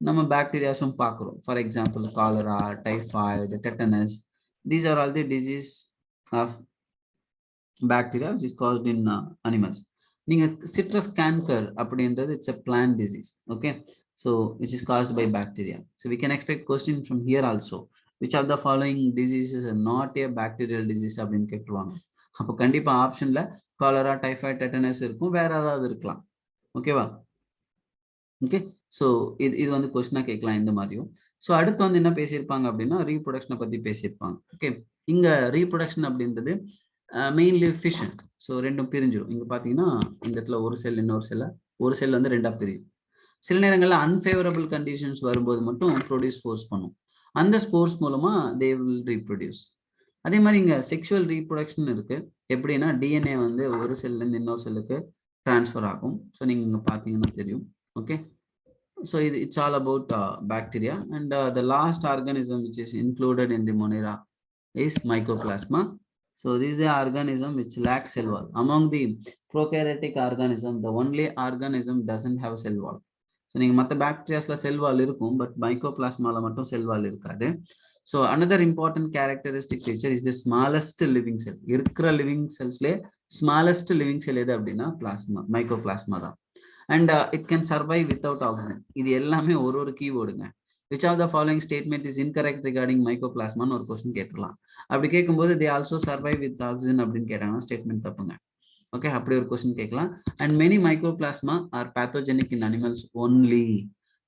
நம்ம பாக்டீரியாஸும் பார்க்குறோம். For example, cholera, typhoid, tetanus, these are all the disease of bacteria which is caused in animals. நீங்க சிட்ரஸ் கேன்கர் அப்படின்றது it's a plant disease. Okay, so which is caused by bacteria. So we can expect question from here also, which of the following diseases are not a bacterial disease அப்படின்னு கேட்டுருவாங்க. அப்போ கண்டிப்பா ஆப்ஷன்ல cholera, typhoid, tetanus இருக்கும், வேற ஏதாவது இருக்கலாம். ஓகேவா? Okay, so இது வந்து கொஸ்டினா கேட்கலாம் இந்த மாதிரியும். ஸோ அடுத்து வந்து என்ன பேசியிருப்பாங்க அப்படின்னா, ரீப்ரொடக்ஷனை பத்தி பேசியிருப்பாங்க. ஓகே, இங்க ரீப்ரொடக்ஷன் அப்படின்றது மெயின்லி ஃபிஷன். ஸோ ரெண்டும் பிரிஞ்சிடும். இங்க பாத்தீங்கன்னா இந்த இடத்துல ஒரு செல் இன்னொரு செல்ல, ஒரு செல் வந்து ரெண்டா பிரியும். சில நேரங்கள்ல அன்ஃபேவரபிள் கண்டிஷன்ஸ் வரும்போது மட்டும் ப்ரொடியூஸ் ஸ்போர்ஸ் பண்ணும். அந்த ஸ்போர்ஸ் மூலமா தே வில் ரீப்ரொடியூஸ். அதே மாதிரி இங்க செக்ஷுவல் ரீப்ரொடக்ஷன் இருக்கு. எப்படின்னா, டிஎன்ஏ வந்து ஒரு செல்ல இருந்து இன்னொரு செல்லுக்கு டிரான்ஸ்ஃபர் ஆகும். ஸோ நீங்க இங்க பாத்தீங்கன்னா தெரியும். Okay, so it's all about bacteria, and the last organism which is included in the Monera is Mycoplasma. So this is the organism which lacks cell wall. Among the prokaryotic organism, the only organism doesn't have cell wall. So நீங்க மற்ற பாக்டீரியாஸ்ல செல் வால் இருக்கும், but மைக்கோபிளாஸ்மால மட்டும் செல் வால் இருக்காது. So another important characteristic feature is the smallest living cell. இருக்கிற living செல்ஸ்ல smallest living cell எது அப்படின்னா plasma, mycoplasma தான். And it can survive without oxygen. இது எல்லாமே ஒரு கீவேர்டுங்க. Which of the following statement is incorrect regarding mycoplasma ன்னு ஒரு question கேட்கலாம். அப்படி கேட்கும்போது they also survive with oxygen அப்படின்னு கேட்டாங்கன்னா ஸ்டேட்மெண்ட் தப்புங்க. ஓகே, அப்படி ஒரு கொஸ்டின் கேட்கலாம். And many mycoplasma are pathogenic in animals only,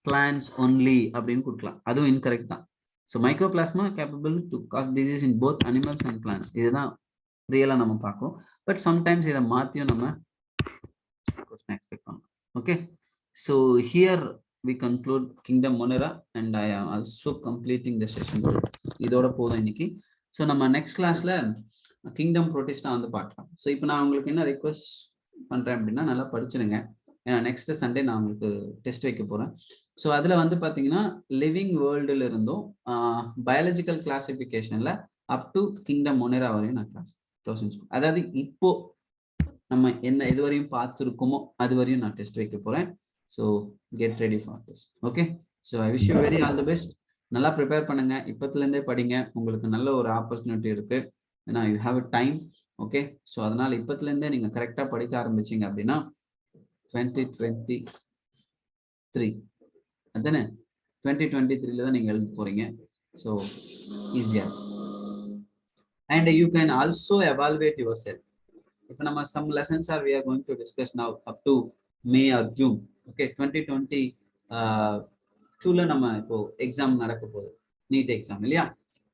plants only அப்படின்னு கொடுக்கலாம். அதுவும் இன்கரெக்ட் தான். So mycoplasma capable to cause disease in both animals and plants, இதுதான் ரியலாக நம்ம பார்க்கணும். பட் சம்டைம்ஸ் இதை மாற்றியும் நம்ம கொஸ்டின் எக்ஸ்பெக்ட் பண்ணலாம். Okay, so here we conclude Kingdom Monera and I am also completing the session. இதோட போதும் இன்னைக்கு. ஸோ நம்ம நெக்ஸ்ட் கிளாஸ்ல கிங்டம் ப்ரோட்டிஸ்டா வந்து பார்க்கலாம். ஸோ இப்போ நான் உங்களுக்கு என்ன ரெக்வஸ்ட் பண்றேன் அப்படின்னா, நல்லா படிச்சிருங்க. ஏன்னா நெக்ஸ்ட் சண்டே நான் உங்களுக்கு டெஸ்ட் வைக்க போறேன். ஸோ அதுல வந்து பாத்தீங்கன்னா லிவிங் வேர்ல்டுல இருந்தும் பயாலஜிக்கல் கிளாசிபிகேஷன்ல அப் டு கிங்டம் மொனேரா வரையும் நான் கிளாஸ், அதாவது இப்போ நம்ம என்ன இதுவரையும் பார்த்துருக்கோமோ அது வரையும் நான் டெஸ்ட் வைக்க போறேன். So get ready for this. Okay, so I wish you very all the best. நல்லா ப்ரிப்பேர் பண்ணுங்க, இப்பத்துல இருந்தே படிங்க. உங்களுக்கு நல்ல ஒரு ஆப்பர்ச்சுனிட்டி இருக்கு, ஏன்னா you have a time. Okay, so அதனால இப்பத்துல இருந்தே நீங்க கரெக்டா படிக்க ஆரம்பிச்சீங்க அப்படின்னா 2023 அதானே 2023ல தான் நீங்க எழுத போறீங்க. ஸோ ஈஸியா. And you can also evaluate yourself. இப்போ நம்ம some lessons are we are going to discuss now up to May or June. Okay, 2022ல நம்ம இப்போ எக்ஸாம் நடக்க போகுது, நீட் எக்ஸாம் இல்லையா?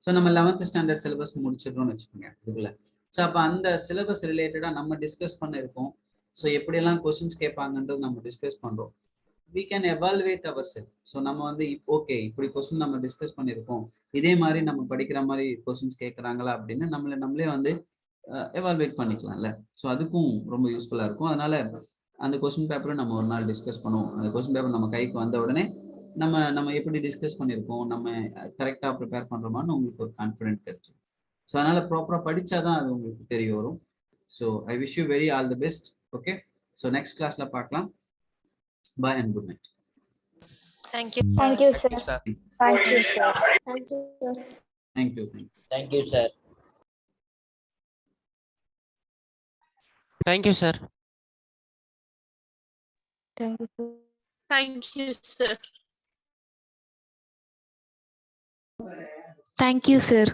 ஸோ நம்ம 11th ஸ்டாண்டர்ட் சிலபஸ் முடிச்சிடறோம்னு வச்சுக்கோங்க இதுக்குள்ள. ஸோ அப்போ அந்த சிலபஸ் ரிலேட்டடாக நம்ம டிஸ்கஸ் பண்ணியிருக்கோம். ஸோ எப்படியெல்லாம் கொஸ்டின்ஸ் கேட்பாங்கன்றது நம்ம டிஸ்கஸ் பண்ணுறோம். we can evaluate ourselves. So நம்ம வந்து ஓகே இப்படி கொஸ்டின் நம்ம டிஸ்கஸ் பண்ணியிருக்கோம், இதே மாதிரி நம்ம படிக்கிற மாதிரி கொஸ்டின்ஸ் கேட்குறாங்களா அப்படின்னு நம்மளே வந்து எவால்வேட் பண்ணிக்கலாம்ல. ஸோ அதுக்கும் ரொம்ப யூஸ்ஃபுல்லாக இருக்கும். அதனால அந்த கொஸ்டின் பேப்பரை நம்ம ஒரு நாள் டிஸ்கஸ் பண்ணுவோம். அந்த கொஸ்டின் பேப்பர் நம்ம கைக்கு வந்த உடனே நம்ம எப்படி டிஸ்கஸ் பண்ணியிருக்கோம், நம்ம கரெக்டாக ப்ரிப்பேர் பண்ணுறோமான்னு உங்களுக்கு ஒரு கான்ஃபிடென்ட் கிடைச்சு. ஸோ அதனால ப்ராப்பராக படித்தாதான் அது உங்களுக்கு தெரிய வரும். So I wish you very all the best. Okay, so next கிளாஸ்ல பார்க்கலாம். Bye and good night. Thank you. Thank you, sir. Thank you, sir. Thank you, sir. Thank you. Thank you, sir. Thank you, sir. Thank you. Thank you, sir. Thank you, sir.